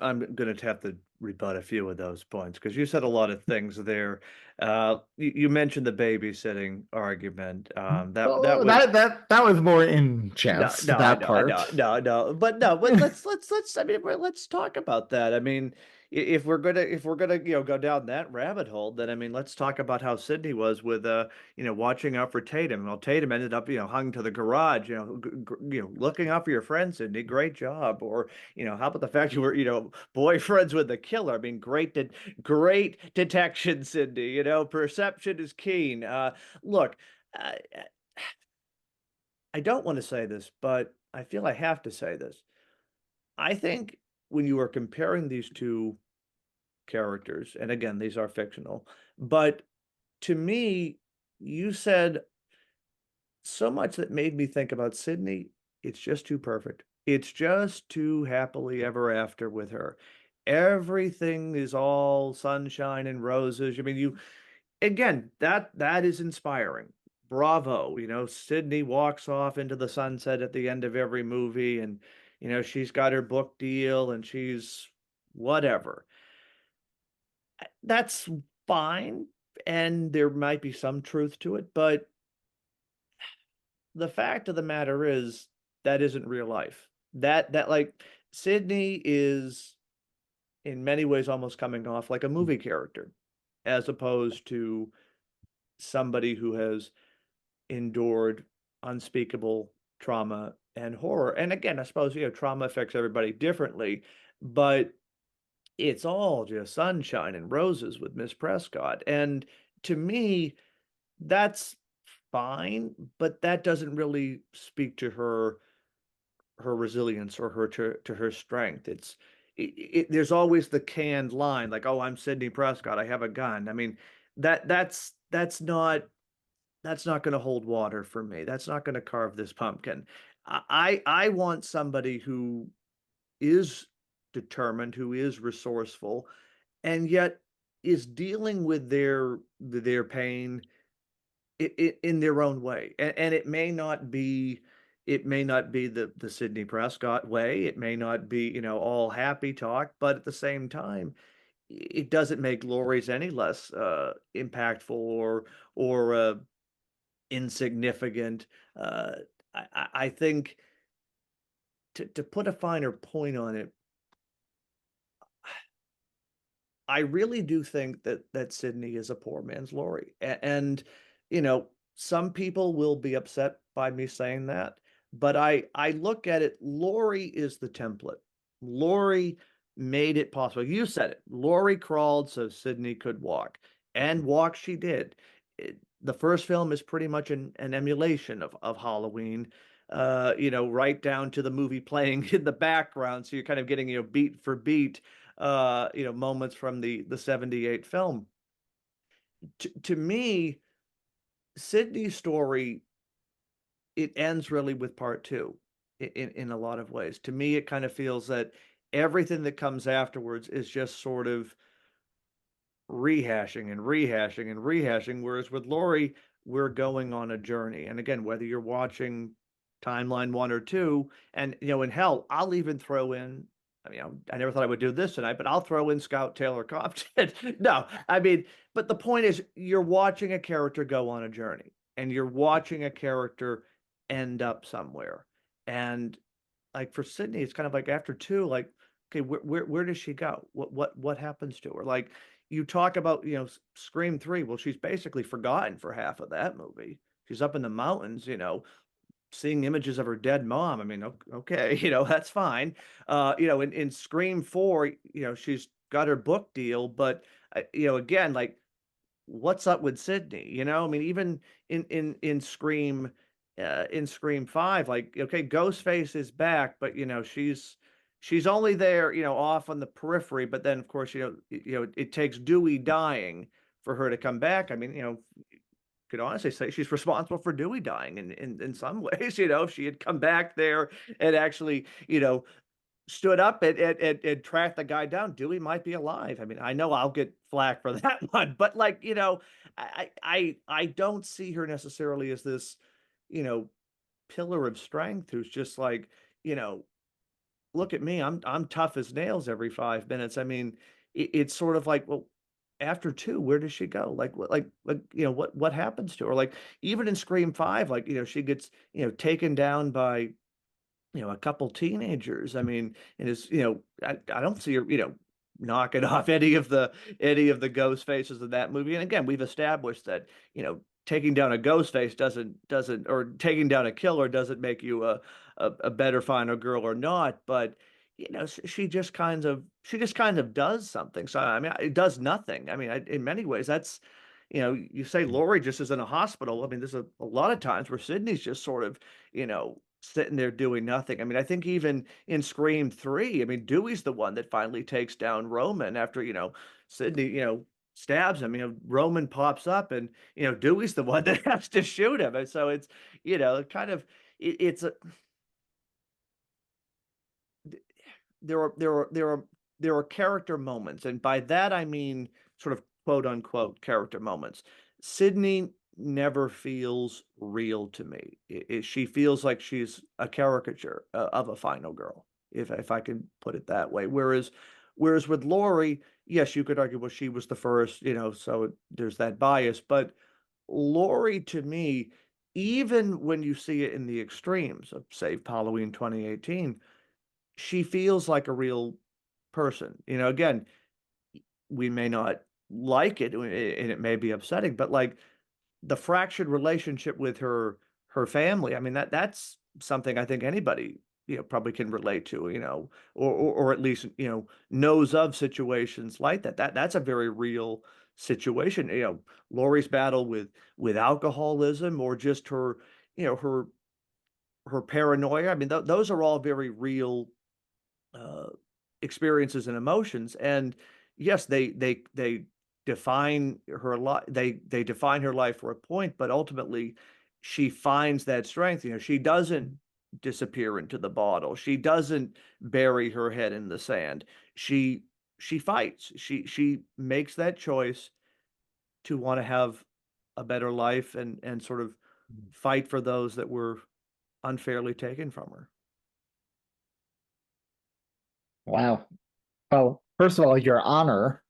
have to rebut a few of those points because you said a lot of things there. You mentioned the babysitting argument. That Oh, was that was more in no, jest, no, I that know, I know, part. no, no, but no, but let's. I mean, let's talk about that. I mean, if we're gonna go down that rabbit hole, then I mean, let's talk about how Sydney was with watching out for Tatum. Well, Tatum ended up hung to the garage, looking out for your friend Sydney. Great job. Or how about the fact you were boyfriends with the killer? I mean, great detection, Sydney. Perception is keen. Look. Uh, I don't want to say this, but I feel I have to say this. I think when you are comparing these two characters, and again, these are fictional, but to me, you said so much that made me think about Sydney. It's just too perfect. It's just too happily ever after with her. Everything is all sunshine and roses. I mean, again, that is inspiring. Bravo. Sydney walks off into the sunset at the end of every movie, and she's got her book deal and she's whatever. That's fine, and there might be some truth to it, but the fact of the matter is that isn't real life. That like Sydney is in many ways almost coming off like a movie character as opposed to somebody who has endured unspeakable trauma and horror. And again, I suppose, trauma affects everybody differently, but it's all just sunshine and roses with Miss Prescott. And to me, that's fine, but that doesn't really speak to her resilience or her to her strength. There's always the canned line like, "Oh, I'm Sidney Prescott. I have a gun." I mean, that's not going to hold water for me. That's not going to carve this pumpkin. I want somebody who is determined, who is resourceful, and yet is dealing with their pain in their own way. And it may not be the Sidney Prescott way. It may not be, all happy talk, but at the same time, it doesn't make Laurie's any less impactful or insignificant. Uh, I think to put a finer point on it, I really do think that Sydney is a poor man's Laurie, and some people will be upset by me saying that, but I look at it. Laurie is the template. Laurie made it possible. You said it. Laurie crawled so Sydney could walk, and walk she did. The first film is pretty much an emulation of Halloween. Right down to the movie playing in the background, so you're kind of getting beat for beat moments from the 78 film. To me, Sydney's story, it ends really with part two in a lot of ways. To me, it kind of feels that everything that comes afterwards is just sort of rehashing and rehashing and rehashing. Whereas with Laurie, we're going on a journey. And again, whether you're watching timeline one or two, and in hell, I'll even throw in. I mean, I never thought I would do this tonight, but I'll throw in Scout Taylor Compton. No, I mean, but the point is, you're watching a character go on a journey, and you're watching a character end up somewhere. And like for Sydney, it's kind of like after two, like okay, where does she go? What happens to her? Like, you talk about, Scream 3. Well, she's basically forgotten for half of that movie. She's up in the mountains, seeing images of her dead mom. I mean, okay, that's fine. In Scream 4, she's got her book deal, but again, like, what's up with Sidney? I mean, even in Scream 5, like, okay, Ghostface is back, but she's only there, off on the periphery. But then, of course, it takes Dewey dying for her to come back. I mean, could honestly say she's responsible for Dewey dying in some ways. If she had come back there and actually, stood up and tracked the guy down, Dewey might be alive. I mean, I know I'll get flack for that one, but like, I don't see her necessarily as this, you know, pillar of strength who's just like, you know, look at me, I'm tough as nails every 5 minutes. I mean, it's sort of like, well, after two, where does she go? Like, what happens to her? Like, even in Scream 5, like, she gets, taken down by, a couple teenagers. I mean, and is, I don't see her, knocking off any of the ghost faces of that movie. And again, we've established that, taking down a ghost face doesn't or taking down a killer doesn't make you a better final girl or not. But she just kind of does something. So I mean, it does nothing. I mean, in many ways, that's, you say Laurie just is in a hospital. I mean, there's a lot of times where Sydney's just sort of, sitting there doing nothing. I mean, I think even in Scream 3, I mean, Dewey's the one that finally takes down Roman after, Sydney, stabs him. Roman pops up, and, Dewey's the one that has to shoot him. And so it's, kind of, it's a, there are character moments, and by that I mean sort of quote unquote character moments. Sydney never feels real to me. She feels like she's a caricature of a final girl, if I can put it that way. Whereas with Laurie, yes, you could argue, well, she was the first, so there's that bias. But Laurie, to me, even when you see it in the extremes of, say, Halloween 2018, she feels like a real person. Again, we may not like it, and it may be upsetting, but like the fractured relationship with her family, I mean, that's something I think anybody, probably can relate to, or at least, knows of situations like that. That's a very real situation. Laurie's battle with alcoholism, or just her, her paranoia. I mean, those are all very real uh, experiences and emotions. And yes, they define her life. They define her life for a point, but ultimately, she finds that strength. She doesn't disappear into the bottle. She doesn't bury her head in the sand. She fights. She makes that choice to want to have a better life, and sort of fight for those that were unfairly taken from her. Wow. Well, first of all, Your Honor,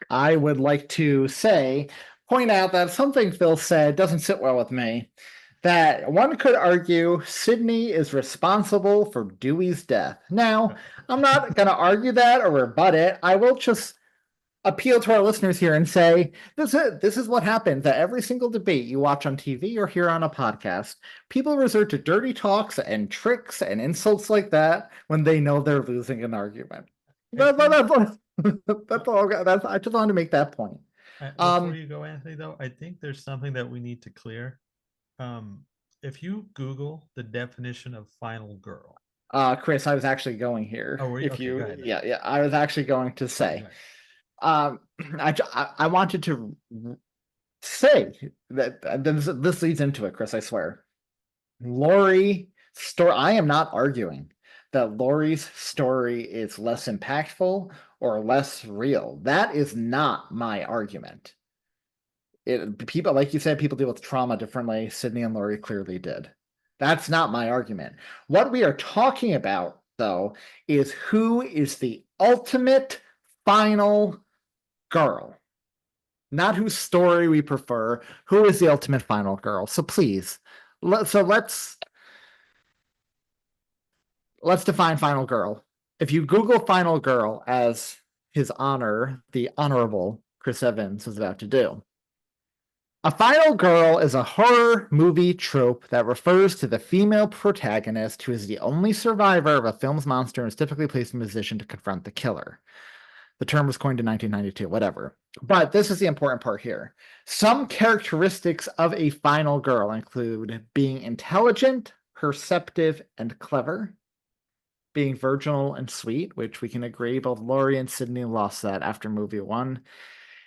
I would like to point out that something Phil said doesn't sit well with me. That one could argue Sidney is responsible for Dewey's death. Now, I'm not going to argue that or rebut it. I will just appeal to our listeners here and say this is what happens at every single debate you watch on TV or hear on a podcast. People resort to dirty talks and tricks and insults like that when they know they're losing an argument. That's all. I just wanted to make that point. Before you go, Anthony, though, I think there's something that we need to clear. If you Google the definition of final girl, Chris, I was actually going here. Oh, were you? If Okay, you, go ahead. yeah, I was actually going to say, I wanted to say that this leads into it, Chris. I swear, Laurie story. I am not arguing that Laurie's story is less impactful or less real. That is not my argument. People, like you said, people deal with trauma differently. Sidney and Laurie clearly did. That's not my argument. What we are talking about, though, is who is the ultimate final girl. Not whose story we prefer. Who is the ultimate final girl? So please, let's define final girl. if you Google Final Girl, as his honor, the Honorable Chris Evans was about to do, a final girl is a horror movie trope that refers to the female protagonist who is the only survivor of a film's monster and is typically placed in a position to confront the killer. The term was coined in 1992, whatever. But this is the important part here. Some characteristics of a final girl include being intelligent, perceptive, and clever, being virginal and sweet, which we can agree both Laurie and Sidney lost that after movie one,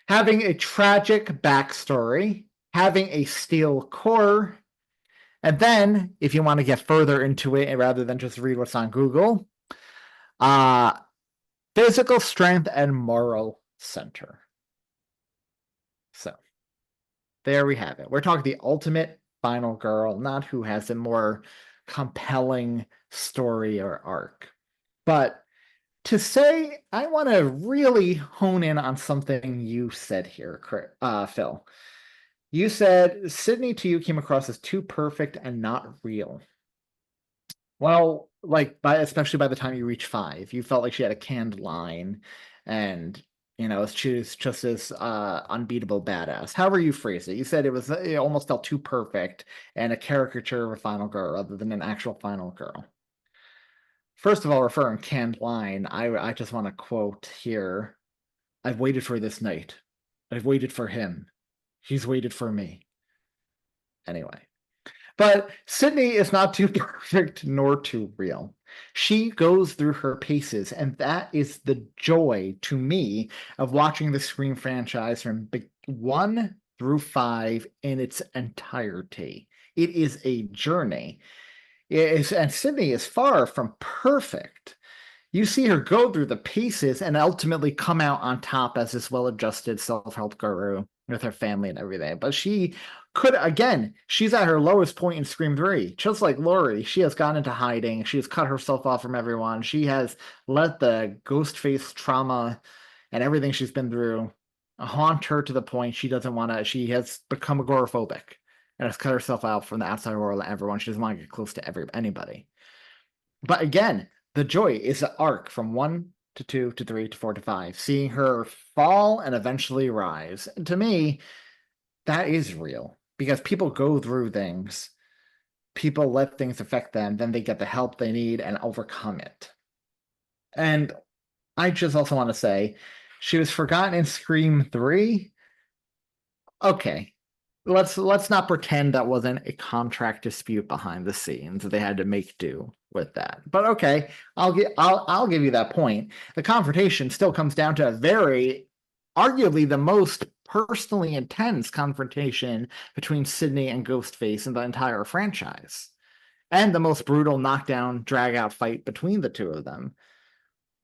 having a tragic backstory, having a steel core, and then, if you want to get further into it rather than just read what's on Google, physical strength and moral center. So, there we have it. We're talking the ultimate final girl, not who has a more compelling story or arc. But to say, I want to really hone in on something you said here, Phil. You said Sidney to you came across as too perfect and not real. Well, like especially by the time you reach 5, you felt like she had a canned line, and she was just this unbeatable badass. However you phrase it, you said it almost felt too perfect and a caricature of a final girl rather than an actual final girl. First of all, referring canned line, I just want to quote here. I've waited for this night. I've waited for him. He's waited for me. Anyway. But Sidney is not too perfect nor too real. She goes through her paces, and that is the joy to me of watching the Scream franchise from 1 through 5 in its entirety. It is a journey. And Sidney is far from perfect. You see her go through the paces and ultimately come out on top as this well-adjusted self-help guru with her family and everything. But she could, again, she's at her lowest point in Scream 3. Just like Laurie, she has gone into hiding. She has cut herself off from everyone. She has let the ghost face trauma and everything she's been through haunt her to the point she doesn't want to, she has become agoraphobic and has cut herself out from the outside world and everyone. She doesn't want to get close to anybody. But again, the joy is the arc from 1 to 2 to 3 to 4 to 5, seeing her fall and eventually rise. And to me, that is real because people go through things, people let things affect them, then they get the help they need and overcome it. And I just also want to say, she was forgotten in Scream 3. Okay, let's not pretend that wasn't a contract dispute behind the scenes. They had to make do with that. But okay, I'll give you that point. The confrontation still comes down to a very, arguably the most personally intense confrontation between Sidney and Ghostface in the entire franchise, and the most brutal knockdown, drag-out fight between the two of them.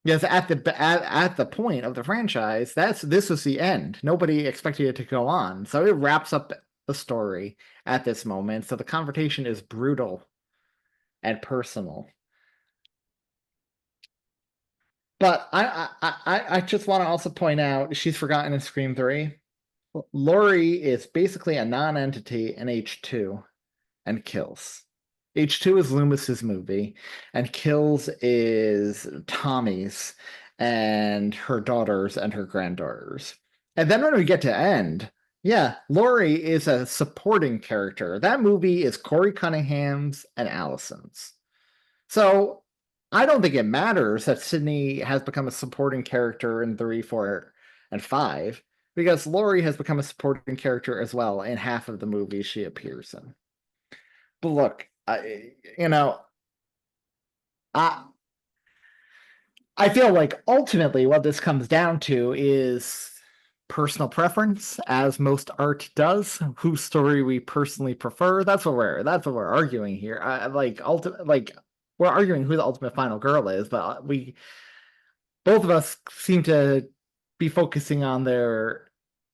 Because at the point of the franchise, this was the end. Nobody expected it to go on, so it wraps up the story at this moment. So the confrontation is brutal and personal. But I just want to also point out she's forgotten in Scream 3. Laurie is basically a non-entity in H2 and Kills. H2 is Loomis's movie, and Kills is Tommy's and her daughters and her granddaughters. And then when we get to End, yeah, Laurie is a supporting character. That movie is Corey Cunningham's and Allison's. So I don't think it matters that Sidney has become a supporting character in 3, 4, and 5, because Laurie has become a supporting character as well in half of the movies she appears in. But look, I feel like ultimately what this comes down to is personal preference, as most art does. Whose story we personally prefer. That's what we're arguing here. We're arguing who the ultimate final girl is, but both of us seem to be focusing on their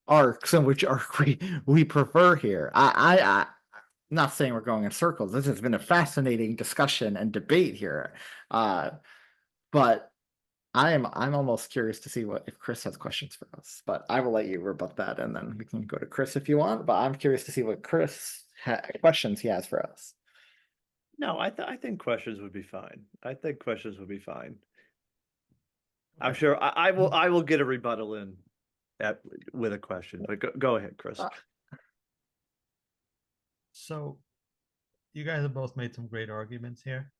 arcs and which arc we prefer here. I'm not saying we're going in circles. This has been a fascinating discussion and debate here, but I'm almost curious to see if Chris has questions for us. But I will let you rebut that, and then we can go to Chris if you want. But I'm curious to see what Chris questions he has for us. No, I think questions would be fine. I think questions would be fine. I'm Okay. sure I will get a rebuttal in with a question, but go ahead, Chris. So you guys have both made some great arguments here,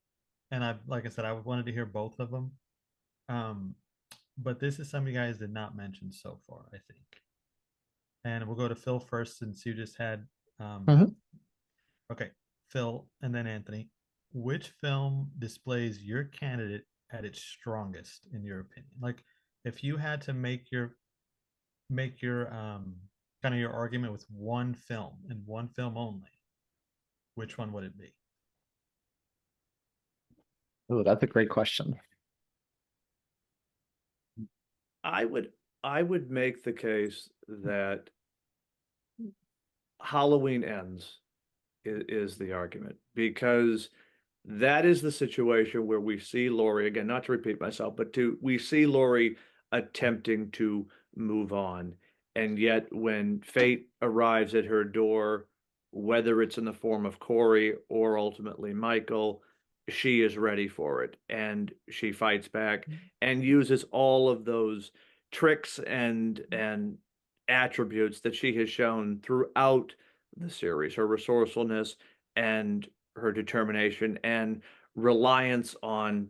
and like I said, I wanted to hear both of them. Um, but this is some you guys did not mention so far, I think. And we'll go to Phil first since you just had Mhm. okay, Phil and then Anthony. Which film displays your candidate at its strongest in your opinion? Like if you had to make your kind of your argument with one film and one film only, which one would it be? Oh, that's a great question. I would I would make the case that Halloween Ends is the argument because that is the situation where we see Laurie again, not to repeat myself, but we see Laurie attempting to move on. And yet when fate arrives at her door, whether it's in the form of Corey or ultimately Michael, she is ready for it and she fights back and uses all of those tricks and attributes that she has shown throughout the series, her resourcefulness and her determination and reliance on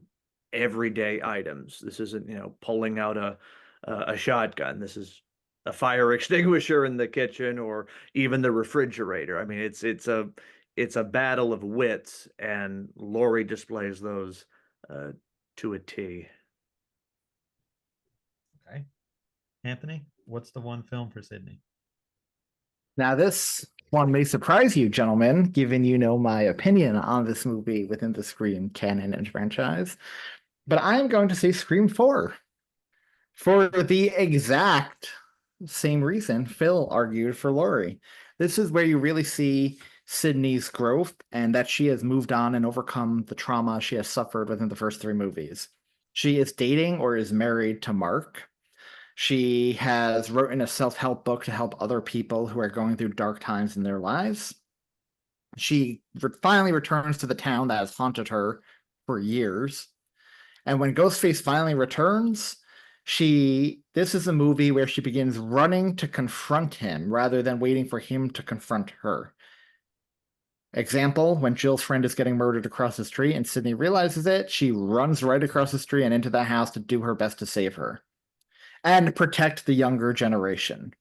everyday items. This isn't, pulling out a shotgun. This is a fire extinguisher in the kitchen or even the refrigerator. I mean, it's a battle of wits, and Laurie displays those uh, to a T. Okay. Anthony, what's the one film for Sidney? Now, this one may surprise you, gentlemen, given you know my opinion on this movie within the Scream canon and franchise. But I am going to say Scream 4 for the exact same reason Phil argued for Laurie. This is where you really see Sidney's growth and that she has moved on and overcome the trauma she has suffered within the first three movies. She is dating or is married to Mark. She has written a self-help book to help other people who are going through dark times in their lives. She finally returns to the town that has haunted her for years. And when Ghostface finally returns, this is a movie where she begins running to confront him rather than waiting for him to confront her. Example, when Jill's friend is getting murdered across the street and Sidney realizes it, she runs right across the street and into the house to do her best to save her and protect the younger generation.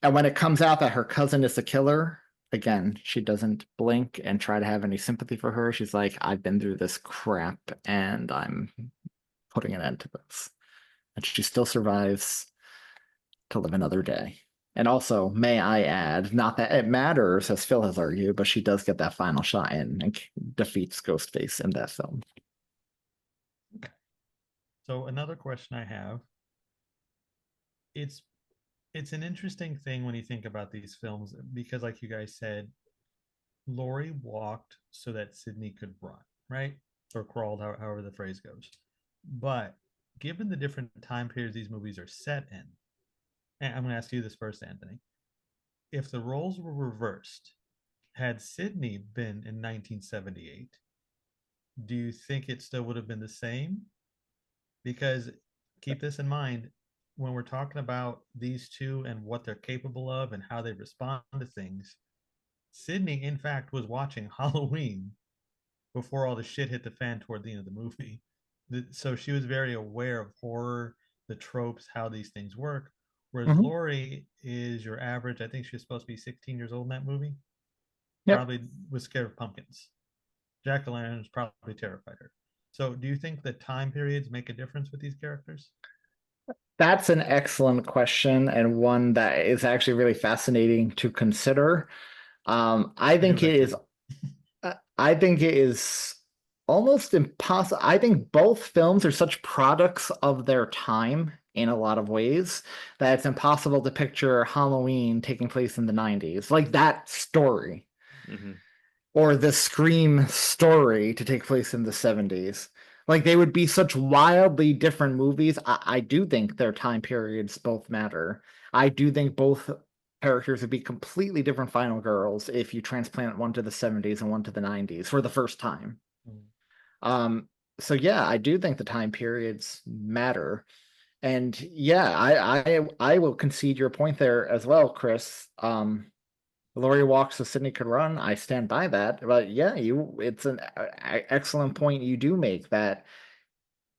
And when it comes out that her cousin is the killer, again, she doesn't blink and try to have any sympathy for her. She's like, I've been through this crap and I'm putting an end to this. And she still survives to live another day. And also, may I add, not that it matters, as Phil has argued, but she does get that final shot in and defeats Ghostface in that film. So another question I have, it's it's an interesting thing when you think about these films because like you guys said, Laurie walked so that Sidney could run, right? Or crawled, however the phrase goes. But given the different time periods these movies are set in, and I'm going to ask you this first, Anthony. If the roles were reversed, had Sidney been in 1978, do you think it still would have been the same? Because keep this in mind when we're talking about these two and what they're capable of and how they respond to things. Sidney, in fact, was watching Halloween before all the shit hit the fan toward the end of the movie. So she was very aware of horror, the tropes, how these things work. Whereas Mhm. Laurie is your average, I think she was supposed to be 16 years old in that movie. Yep. Probably was scared of pumpkins. Jack o' lanterns probably terrified her. So, do you think the time periods make a difference with these characters? That's an excellent question and one that is actually really fascinating to consider. I I give think that it to is you. I think it is almost impossible. I think both films are such products of their time in a lot of ways that it's impossible to picture Halloween taking place in the 90s, like that story, Mhm. or the Scream story to take place in the 70s. Like they would be such wildly different movies. I do think their time periods both matter. I do think both characters would be completely different final girls if you transplant one to the 70s and one to the 90s for the first time. Mm. Um, So yeah, I do think the time periods matter. And yeah, I will concede your point there as well, Chris. Laurie walks so Sidney could run. I stand by that. But yeah, it's an excellent point you do make, that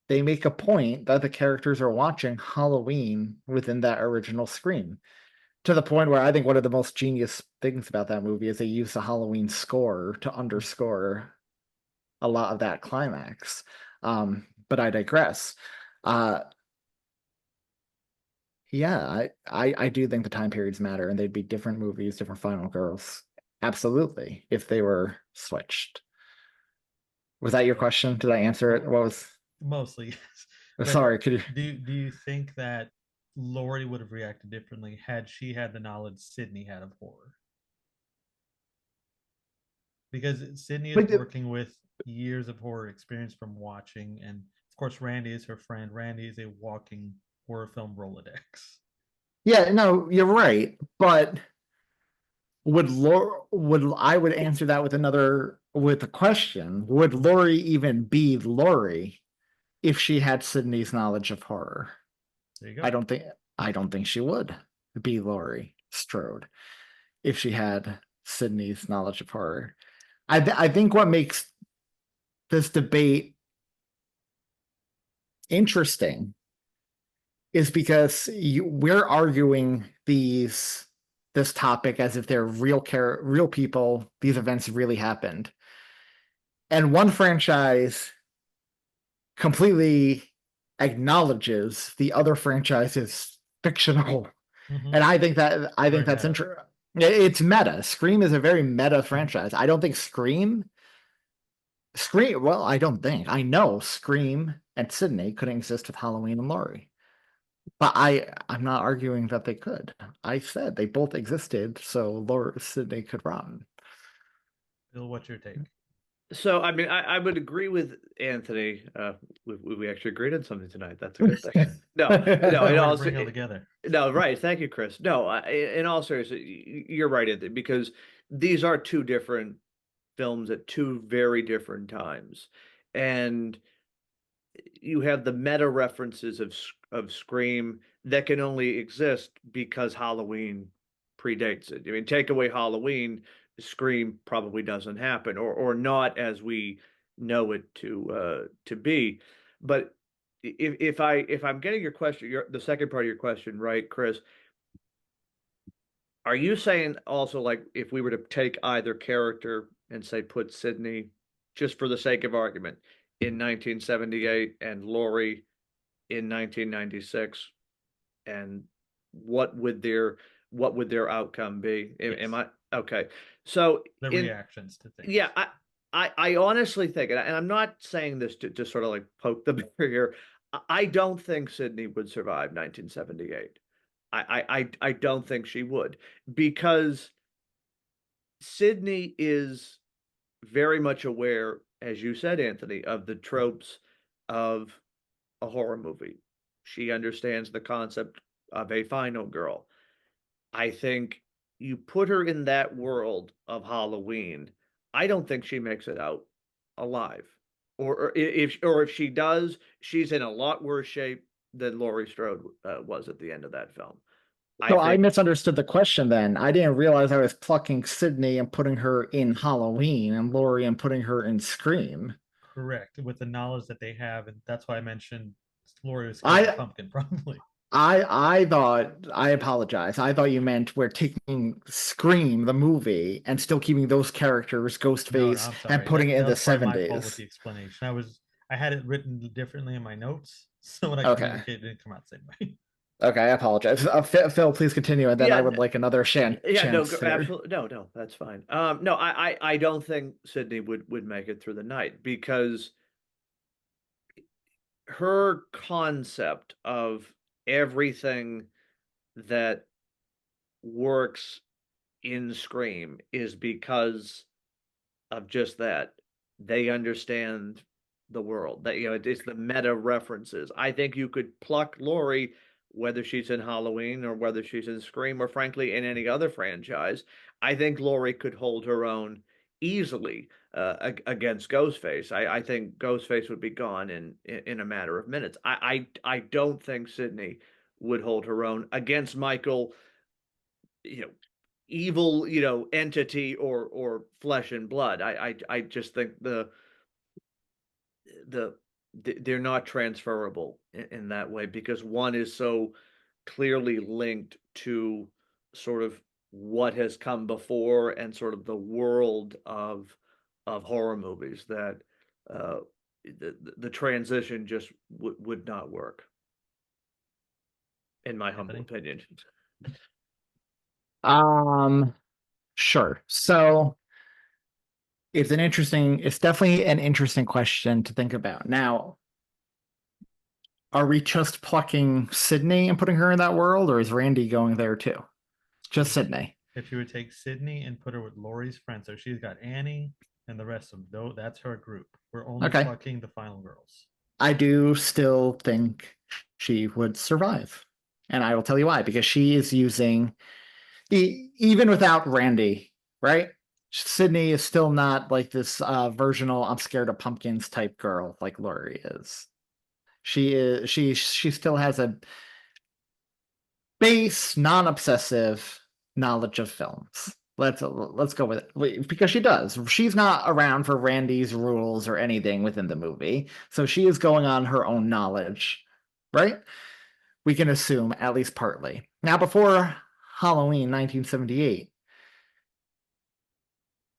they make a point that the characters are watching Halloween within that original Scream. To the point where I think one of the most genius things about that movie is they use the Halloween score to underscore a lot of that climax. But I digress. Uh, yeah, I do think the time periods matter, and they'd be different movies, different final girls. Absolutely, if they were switched. Was that your Okay. question? Did I answer it? What was? Mostly, yes. But Sorry, could you? do you think that Laurie would have reacted differently had she had the knowledge Sidney had of horror? Because Sidney is But working with years of horror experience from watching, and of course Randy is her friend. Randy is a walking horror film Rolodex. yeah, no, you're right. But would I would answer that with a question? Would Laurie even be Laurie if she had Sydney's knowledge of horror? There you I go. don't think I don't think she would be Laurie Strode if she had Sydney's knowledge of horror. I think what makes this debate interesting is because we're arguing this topic as if they're real people. These events really happened, and one franchise completely acknowledges the other franchise is fictional. Mm-hmm. And I Very think that's meta. interesting. It's meta. Scream is a very meta Mm-hmm. franchise. I don't think Scream. Well, I don't think I know Scream and Sydney couldn't exist with Halloween and Laurie. But I'm not arguing that they could. I said they both existed, so Laurie Sydney could run. Bill, what's your take? So, I mean, I would agree with Anthony. We actually agreed on something tonight. That's a good thing. No, no, Now in we're to all, bring it all together. no, right. Thank you, Chris. No, in all seriousness, you're right, Anthony, because these are two different films at two very different times. And you have the meta references of Scream that can only exist because Halloween predates it. I mean, take away Halloween, Scream probably doesn't happen, or not as we know it to be. But if I'm getting your question, the second part of your question right, Chris, are you saying also, like, if we were to take either character and say put Sidney, just for the sake of argument, in 1978 and Laurie in 1996, and what would their what would their outcome be? Am Yes. I okay? So The in reactions to yeah, things. I honestly think, and I'm not saying this to sort of like poke the bear here. I don't think Sydney would survive 1978. I don't think she would, because Sydney is very much aware, as you said, Anthony, of the tropes of a horror movie. She understands the concept of a final girl. I think you put her in that world of Halloween, I don't think she makes it out alive. Or if she does, she's in a lot worse shape than Laurie Strode was at the end of that film. I So I think misunderstood the question then. I didn't realize I was plucking Sydney and putting her in Halloween and Laurie and putting her in Scream. Correct. With the knowledge that they have, and that's why I mentioned Laurie was scared of the I pumpkin, probably. I thought I apologize. I thought you meant we're taking Scream the movie and still keeping those characters, No, no, Ghostface, I'm and sorry. putting it That in the was probably my fault with 70s. the explanation. I had it written differently in my notes, so when I Okay. communicated, it didn't come out the same way. Okay, I apologize. Phil, please continue, and then I yeah, would like another yeah, no, chance here. absolutely, no, that's fine. No, I don't think Sydney would make it through the night, because her concept of everything that works in Scream is because of just that. They understand the world. That, it's the meta references. I think you could pluck Laurie, whether she's in Halloween or whether she's in Scream or frankly in any other franchise. I think Laurie could hold her own easily against Ghostface. I think Ghostface would be gone in a matter of minutes. I don't think Sidney would hold her own against Michael, you know, evil, entity or flesh and blood. I just think the they're not transferable in that way because one is so clearly linked to sort of what has come before and sort of the world of horror movies that uh, the transition just would not work, in my humble Anthony? opinion. Um, sure. So it's definitely an interesting question to think about. Now, are we just plucking Sydney and putting her in that world, or is Randy going there too? Just Sydney. If you would take Sydney and put her with Laurie's friends, so she's got Annie and the rest of them, though that's her group. We're only Okay. plucking the final girls. I do still think she would survive. And I will tell you why, because she is using even without Randy, right? Sydney is still not like this versional I'm scared of pumpkins type girl like Laurie is. She still has a base, non-obsessive knowledge of films. Let's go with it because she does. She's not around for Randy's rules or anything within the movie, so she is going on her own knowledge, right? We can assume at least partly. Now, before Halloween 1978,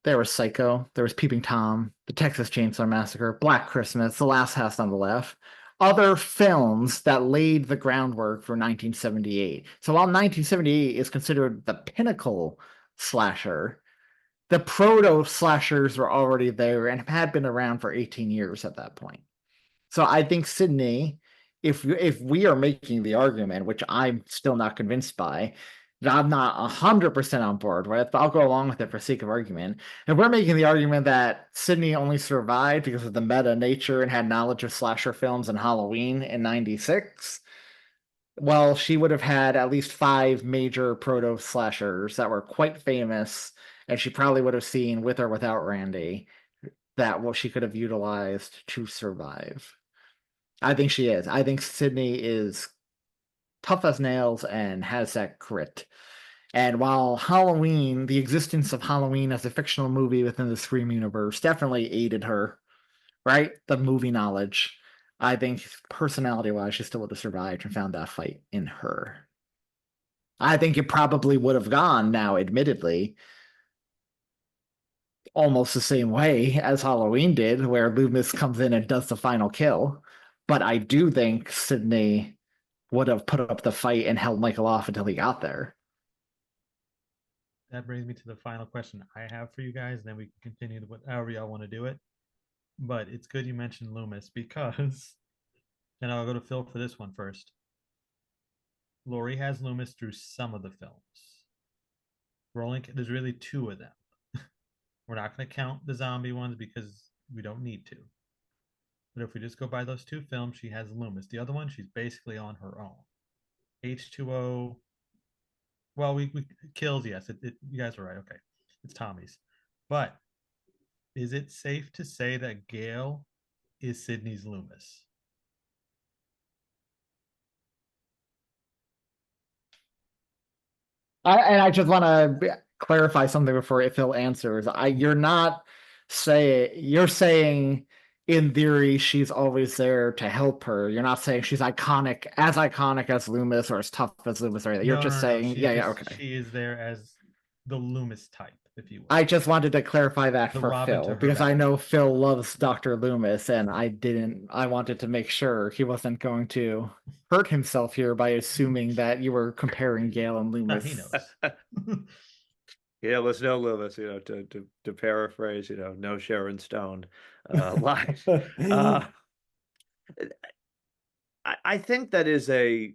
there was Psycho, there was Peeping Tom, The Texas Chainsaw Massacre, Black Christmas, The Last House on the Left, other films that laid the groundwork for 1978. So while 1978 is considered the pinnacle slasher, the proto slashers were already there and had been around for 18 years at that point. So I think Sidney, if we are making the argument, which I'm still not convinced by, that I'm not 100% on board with, but I'll go along with it for sake of argument. If we're making the argument that Sidney only survived because of the meta nature and had knowledge of slasher films and Halloween in 96, well, she would have had at least 5 major proto slashers that were quite famous, and she probably would have seen with or without Randy that what she could have utilized to survive. I think she is. I think Sydney is tough as nails and has that grit. And while Halloween, the existence of Halloween as a fictional movie within the Scream universe definitely aided her, right? The movie knowledge. I think personality wise, she still would have survived and found that fight in her. I think it probably would have gone now, admittedly, almost the same way as Halloween did, where Loomis comes in and does the final kill. But I do think Sydney would have put up the fight and held Michael off until he got there. That brings me to the final question I have for you guys, and then we can continue however y'all want to do it. But it's good you mentioned Loomis because, and I'll go to Phil for this one first. Laurie has Loomis through some of the films. There's really 2 of them. We're not going to count the zombie ones because we don't need to. But if we just go by those 2 films, she has Loomis. The other one, she's basically on her own. H2O. Well, we kills, yes. You guys are right. Okay. It's Tommy's. But is it safe to say that Gail is Sydney's Loomis? I just want to clarify something before Phil answers. You're saying in theory she's always there to help her. You're not saying she's iconic as Loomis or as tough as Loomis or anything. You're No, just no, no. saying, yeah, okay. She is there as the Loomis type, if you will. I just wanted to clarify that The for Robin to Phil her because I Batman. know Phil loves Dr. Loomis and I wanted to make sure he wasn't going to hurt himself here by assuming that you were comparing Gale and No, Loomis. he knows. Yeah, let's know Loomis, to paraphrase, no Sharon Stone line. I think that is a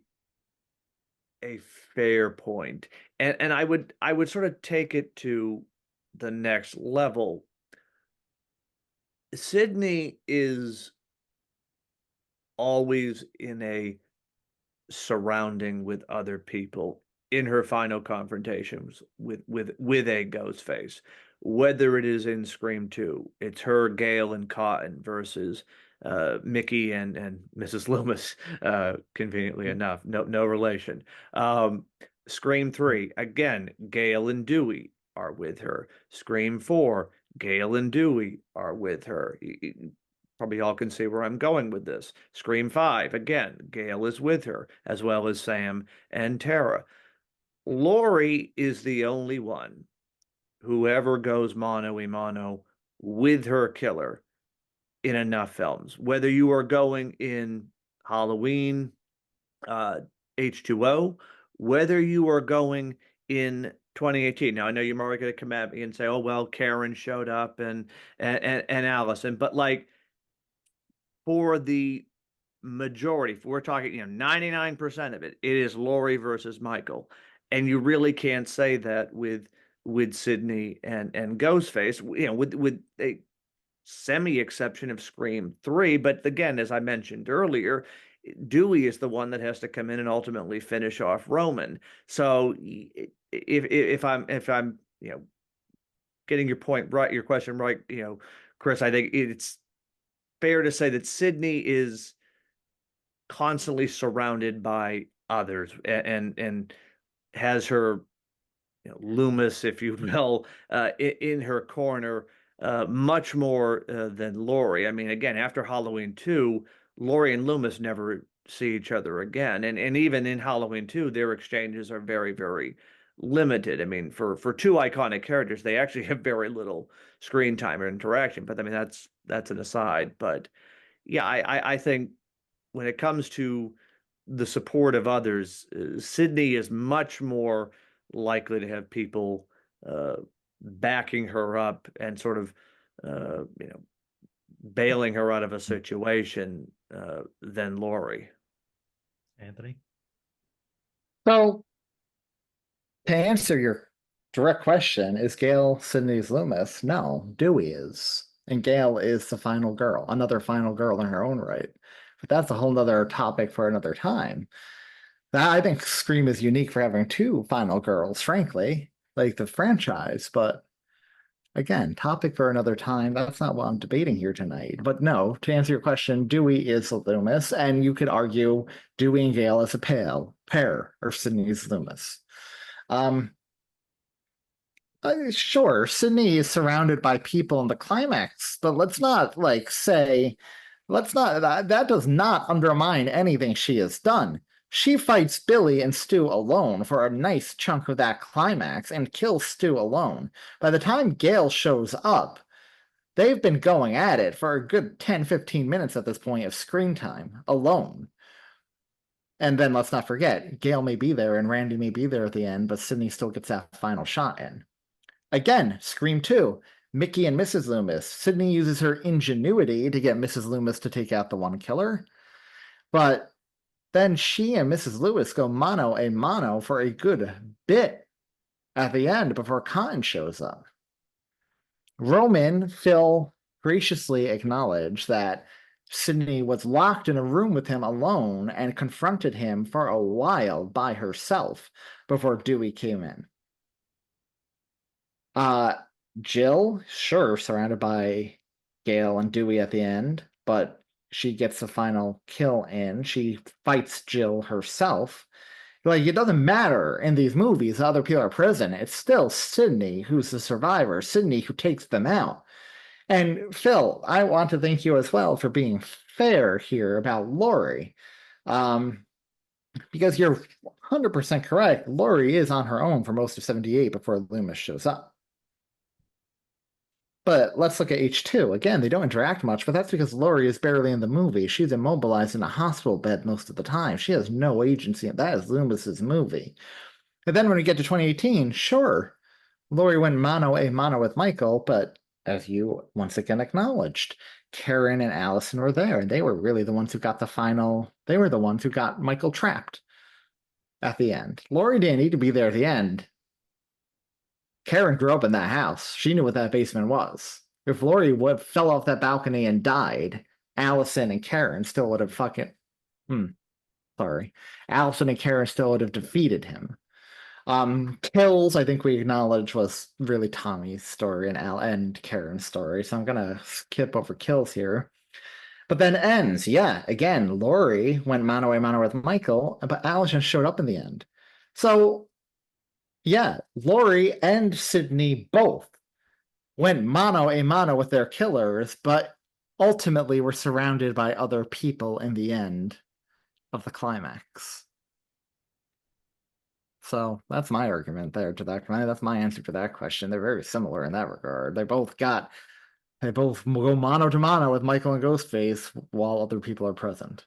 fair point. And I would sort of take it to the next level. Sydney is always in a surrounding with other people in her final confrontations with a ghost face. whether it is in Scream 2. It's her, Gale, and Cotton versus Mickey and Mrs. Loomis, conveniently enough. No relation. Scream 3, again, Gale and Dewey are with her. Scream 4, Gale and Dewey are with her. Probably all can see where I'm going with this. Scream 5, again, Gale is with her, as well as Sam and Tara. Laurie is the only one who ever goes mano a mano with her killer in enough films. Whether you are going in Halloween, H2O, whether you are going in 2018. Now I know you're already going to come at me and say, "Oh well, Karen showed up and Allison," but like for the majority, if we're talking, 99% of it, it is Laurie versus Michael, and you really can't say that with Sidney and Ghostface, with a semi exception of Scream 3. But again, as I mentioned earlier, Dewey is the one that has to come in and ultimately finish off Roman. So if I'm getting your point right, your question right, Chris, I think it's fair to say that Sidney is constantly surrounded by others and has her Loomis, if you will, in her corner, much more than Laurie. I mean, again, after Halloween 2, Laurie and Loomis never see each other again. And even in Halloween 2, their exchanges are very, very limited. I mean, for two iconic characters, they actually have very little screen time or interaction. But I mean, that's an aside. But yeah, I think when it comes to the support of others, Sidney is much more likely to have people uh, backing her up and sort of, bailing her out of a situation than Laurie. Anthony? So to answer your direct question, is Gale Sidney's Loomis? No, Dewey is. And Gale is the final girl, another final girl in her own right. But that's a whole nother topic for another time. I think Scream is unique for having two final girls, frankly, like the franchise. But again, topic for another time. That's not what I'm debating here tonight. But no, to answer your question, Dewey is Loomis, and you could argue Dewey and Gale as a pair or Sidney's Loomis. Sure, Sidney is surrounded by people in the climax, but let's not that does not undermine anything she has done. She fights Billy and Stu alone for a nice chunk of that climax and kills Stu alone. By the time Gale shows up, they've been going at it for a good 10-15 minutes at this point of screen time alone. And then let's not forget, Gale may be there and Randy may be there at the end, but Sidney still gets that final shot in. Again, Scream 2, Mickey and Mrs. Loomis. Sidney uses her ingenuity to get Mrs. Loomis to take out the one killer. But then she and Mrs. Lewis go mano a mano for a good bit at the end before Cotton shows up. Phil graciously acknowledged that Sidney was locked in a room with him alone and confronted him for a while by herself before Dewey came in. Jill, sure, surrounded by Gale and Dewey at the end, but she gets the final kill in. She fights Jill herself. Like, it doesn't matter in these movies, other people are present. It's still Sidney who's the survivor, Sidney who takes them out. And Phil, I want to thank you as well for being fair here about Laurie. Because you're 100% correct. Laurie is on her own for most of 78 before Loomis shows up. But let's look at H2. Again, they don't interact much, but that's because Laurie is barely in the movie. She's immobilized in a hospital bed most of the time. She has no agency, and that is Loomis's movie. And then when we get to 2018, sure, Laurie went mano a mano with Michael, but as you once again acknowledged, Karen and Allison were there, and they were really the ones who got they were the ones who got Michael trapped at the end. Laurie didn't need to be there at the end. Karen grew up in that house. She knew what that basement was. If Laurie fell off that balcony and died, Allison and Karen still would have Allison and Karen still would have defeated him. Kills, I think we acknowledge was really Tommy's story and Al and Karen's story. So I'm gonna skip over kills here. But then ends, yeah. Again, Laurie went mano a mano with Michael, but Al just showed up in the end. So yeah, Laurie and Sidney both went mano a mano with their killers, but ultimately were surrounded by other people in the end of the climax. So that's my argument there to that. That's my answer to that question. They're very similar in that regard. They both go mano to mano with Michael and Ghostface while other people are present.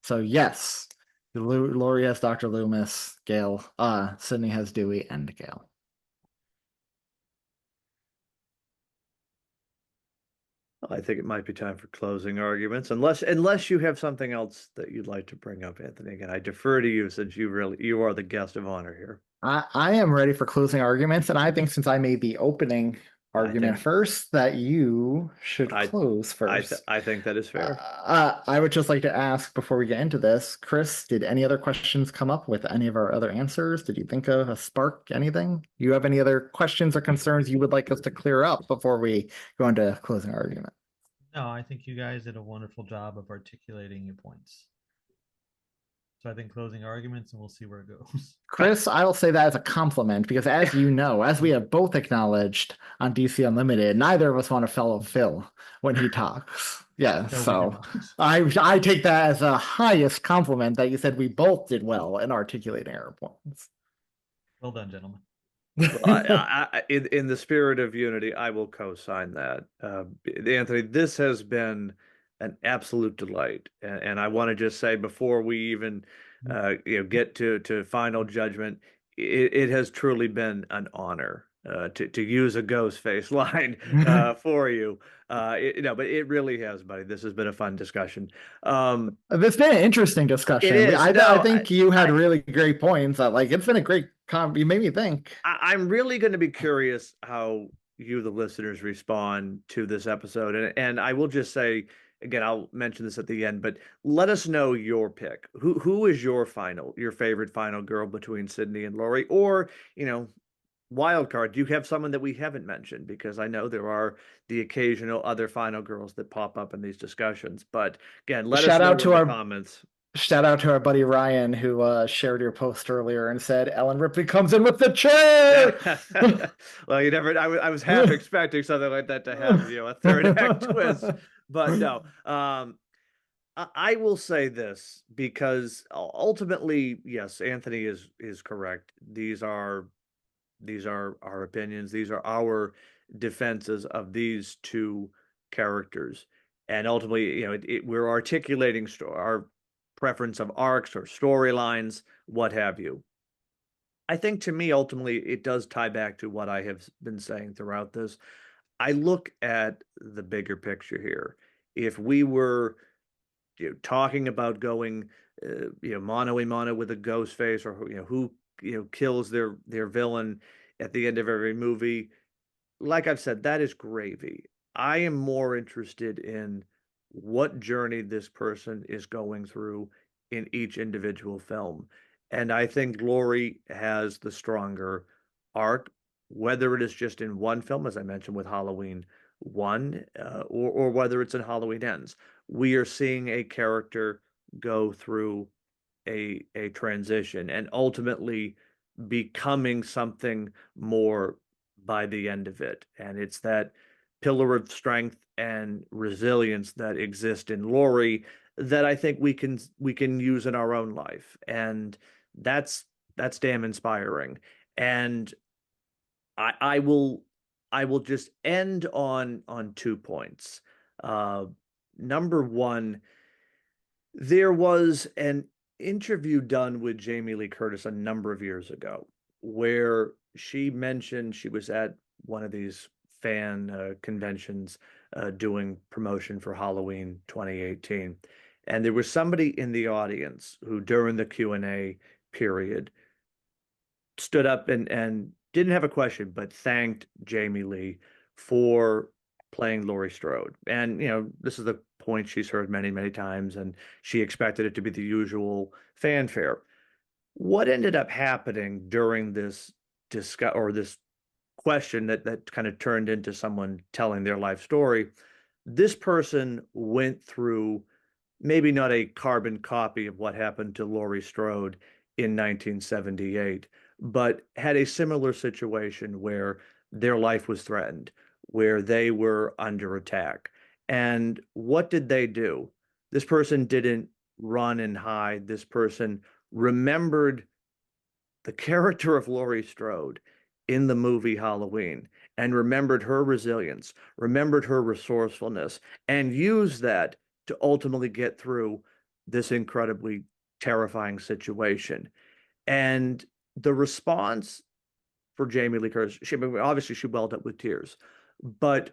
So yes, Laurie has Dr. Loomis, Gale, Sidney has Dewey and Gale. I think it might be time for closing arguments, unless you have something else that you'd like to bring up, Anthony. Again, I defer to you since you are the guest of honor here. I am ready for closing arguments, and I think since I made the opening argument first, that you should close first. I think that is fair. I would just like to ask before we get into this, Chris, did any other questions come up with any of our other answers? Did you think of a spark, anything? You have any other questions or concerns you would like us to clear up before we go into closing argument? No, I think you guys did a wonderful job of articulating your points. So I think closing arguments, and we'll see where it goes. Chris, I will say that as a compliment because, as you know, as we have both acknowledged on DC Unlimited, neither of us want to follow Phil when he talks. Yeah, No, we so do not. I take that as a highest compliment that you said we both did well in articulating our points. Well done, gentlemen. Well, in the spirit of unity, I will co-sign that. Anthony, this has been an absolute delight, and I want to just say before we even get to final judgment, it has truly been an honor to use a ghost face line for you. But it really has, buddy. This has been a fun discussion. It's been an interesting discussion. It is. I think you had really great points. Like it's been a great you made me think. I'm really going to be curious how you, the listeners, respond to this episode. And I will just say, again, I'll mention this at the end, but let us know your pick. Who is your favorite final girl between Sidney and Laurie? Or, wild card, do you have someone that we haven't mentioned? Because I know there are the occasional other final girls that pop up in these discussions. But again, let us know in the comments. Shout out to our buddy Ryan who shared your post earlier and said Ellen Ripley comes in with the chair. Well, you never. I was half expecting something like that to have a third act twist, but no. I will say this because ultimately, yes, Anthony is correct. These are our opinions. These are our defenses of these two characters, and ultimately, we're articulating our preference of arcs or storylines, what have you. I think to me, ultimately, it does tie back to what I have been saying throughout this. I look at the bigger picture here. If we were talking about going, mano a mano with a ghost face, or who kills their villain at the end of every movie, like I've said, that is gravy. I am more interested in what journey this person is going through in each individual film. And I think Laurie has the stronger arc, whether it is just in one film, as I mentioned with Halloween 1, or whether it's in Halloween Ends. We are seeing a character go through a transition and ultimately becoming something more by the end of it. And it's that pillar of strength and resilience that exist in Laurie that I think we can use in our own life. And that's damn inspiring. And I will just end on 2 points. Number one, there was an interview done with Jamie Lee Curtis a number of years ago where she mentioned she was at one of these fan conventions doing promotion for Halloween 2018. And there was somebody in the audience who, during the Q&A period, stood up and didn't have a question, but thanked Jamie Lee for playing Laurie Strode. And, this is the point she's heard many, many times, and she expected it to be the usual fanfare. What ended up happening during this discuss or this question that kind of turned into someone telling their life story? This person went through maybe not a carbon copy of what happened to Laurie Strode in 1978, but had a similar situation where their life was threatened, where they were under attack. And what did they do? This person didn't run and hide. This person remembered the character of Laurie Strode in the movie Halloween and remembered her resilience, remembered her resourcefulness, and used that to ultimately get through this incredibly terrifying situation. And the response for Jamie Lee Curtis, obviously she welled up with tears, but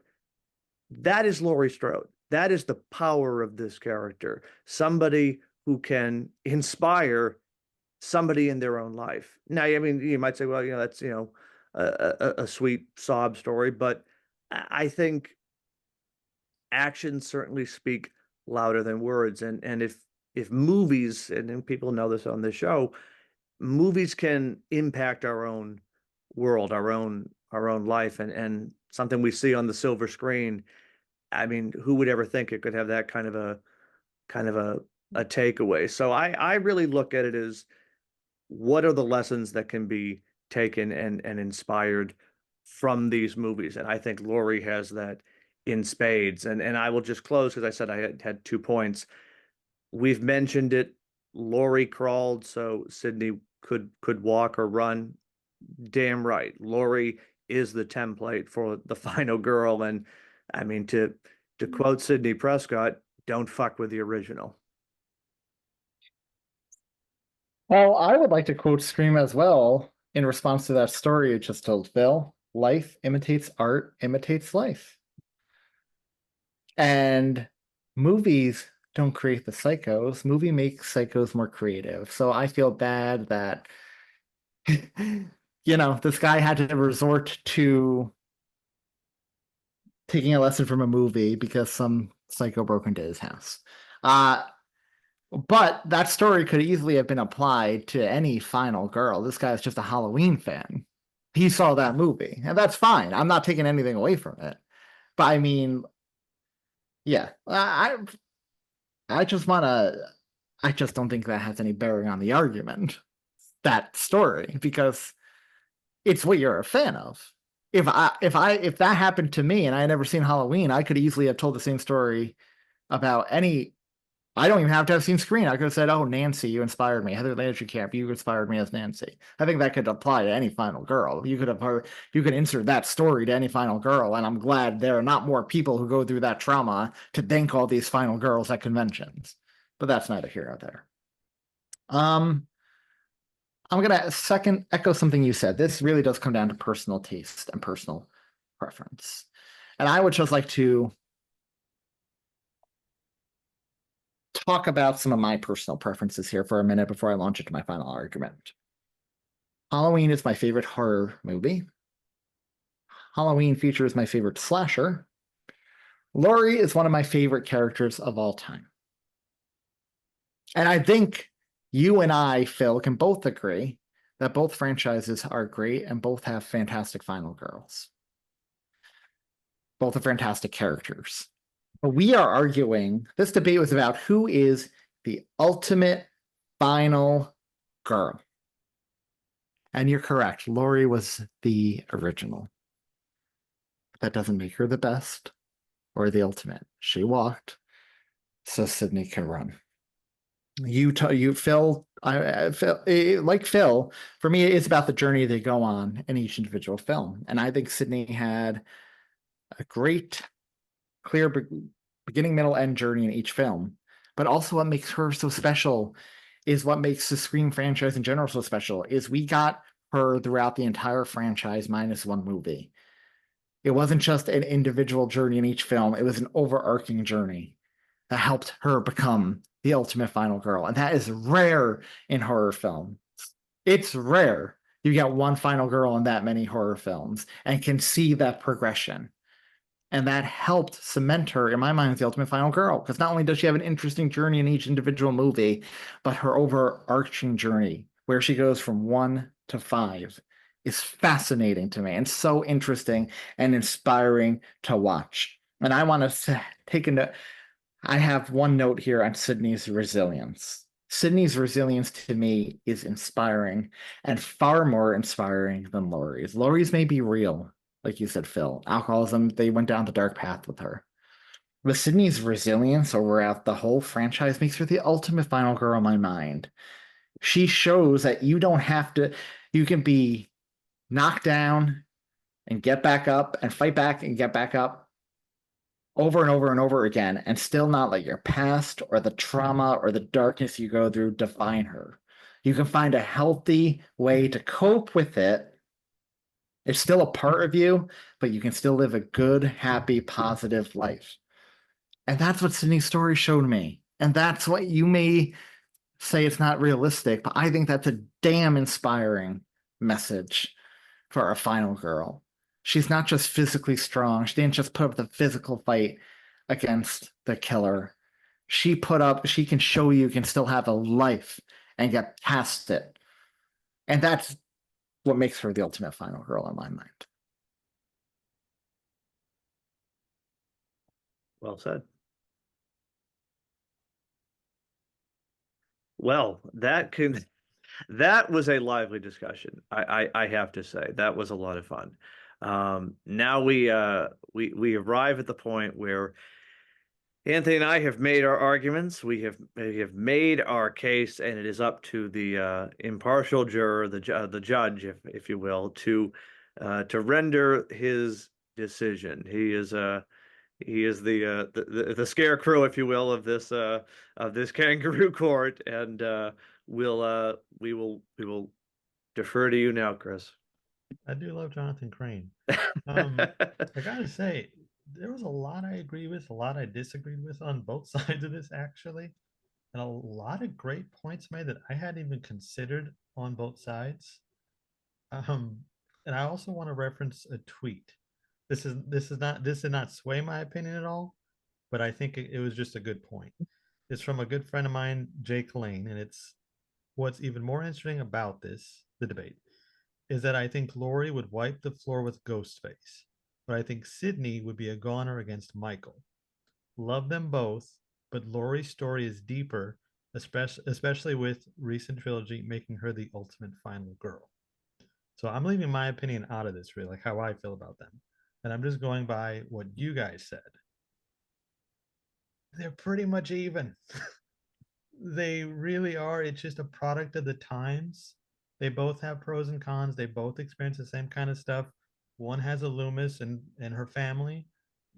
that is Laurie Strode. That is the power of this character. Somebody who can inspire somebody in their own life. Now, I mean, you might say, well, that's, a sweet sob story, but I think actions certainly speak louder than words. And if movies, and people know this on this show, movies can impact our own world, our own life, and something we see on the silver screen. I mean, who would ever think it could have that kind of a takeaway? So I really look at it as what are the lessons that can be taken and inspired from these movies? And I think Laurie has that in spades. And I will just close because I said I had 2 points. We've mentioned it. Laurie crawled so Sidney could walk or run. Damn right. Laurie is the template for the final girl. And I mean, to quote Sidney Prescott, don't fuck with the original. Well, I would like to quote Scream as well in response to that story you just told, Phil. Life imitates art, imitates life. And movies don't create the psychos. Movie makes psychos more creative. So I feel bad that, this guy had to resort to taking a lesson from a movie because some psycho broke into his house. But that story could easily have been applied to any final girl. This guy's just a Halloween fan. He saw that movie, and that's fine. I'm not taking anything away from it. But I mean, yeah, I just want to. I just don't think that has any bearing on the argument. That story, because it's what you're a fan of. If that happened to me and I had never seen Halloween, I could easily have told the same story about any. I don't even have to have seen Screen. I could have said, "Oh, Nancy, you inspired me. Heather Langenkamp, you inspired me as Nancy." I think that could apply to any final girl. You could insert that story to any final girl, and I'm glad there are not more people who go through that trauma to thank all these final girls at conventions. But that's neither here nor there. I'm gonna second echo something you said. This really does come down to personal taste and personal preference, and I would just like to talk about some of my personal preferences here for a minute before I launch into my final argument. Halloween is my favorite horror movie. Halloween features my favorite slasher. Laurie is one of my favorite characters of all time. And I think you and I, Phil, can both agree that both franchises are great and both have fantastic final girls. Both are fantastic characters. We are arguing, this debate was about who is the ultimate final girl. And you're correct. Laurie was the original. That doesn't make her the best or the ultimate. She walked so Sidney can run. Phil, like Phil, for me, it's about the journey they go on in each individual film. And I think Sidney had a great, clear beginning, middle, end journey in each film. But also what makes her so special is what makes the Scream franchise in general so special is we got her throughout the entire franchise minus one movie. It wasn't just an individual journey in each film. It was an overarching journey that helped her become the ultimate final girl. And that is rare in horror films. It's rare you get one final girl in that many horror films and can see that progression. And that helped cement her, in my mind, as the ultimate final girl. Because not only does she have an interesting journey in each individual movie, but her overarching journey where she goes from 1 to 5 is fascinating to me and so interesting and inspiring to watch. And I want to take into, I have one note here on Sidney's resilience. Sidney's resilience to me is inspiring and far more inspiring than Laurie's. Laurie's may be real, like you said, Phil. Alcoholism, they went down the dark path with her. But Sidney's resilience over the whole franchise makes her the ultimate final girl in my mind. She shows that you don't have to, you can be knocked down and get back up and fight back and get back up over and over and over again and still not let your past or the trauma or the darkness you go through define her. You can find a healthy way to cope with it. It's still a part of you, but you can still live a good, happy, positive life. And that's what Sidney's story showed me. And that's what you may say it's not realistic, but I think that's a damn inspiring message for our final girl. She's not just physically strong. She didn't just put up the physical fight against the killer. She can show you can still have a life and get past it. And that's what makes her the ultimate final girl in my mind. Well said. Well, that was a lively discussion. I have to say that was a lot of fun. Now we arrive at the point where Anthony and I have made our arguments. We have made our case, and it is up to the impartial juror, the judge, if you will, to render his decision. He is the scarecrow, if you will, of this kangaroo court, and we will defer to you now, Chris. I do love Jonathan Crane. I gotta say, there was a lot I agree with, a lot I disagreed with on both sides of this, actually, and a lot of great points made that I hadn't even considered on both sides. And I also want to reference a tweet. This did not sway my opinion at all, but I think it was just a good point. It's from a good friend of mine, Jake Lane, and it's what's even more interesting about the debate, is that I think Laurie would wipe the floor with Ghostface, but I think Sidney would be a goner against Michael. Love them both, but Laurie's story is deeper, especially with recent trilogy making her the ultimate final girl. So I'm leaving my opinion out of this, really, like how I feel about them. And I'm just going by what you guys said. They're pretty much even. They really are. It's just a product of the times. They both have pros and cons. They both experience the same kind of stuff. One has a Loomis and her family.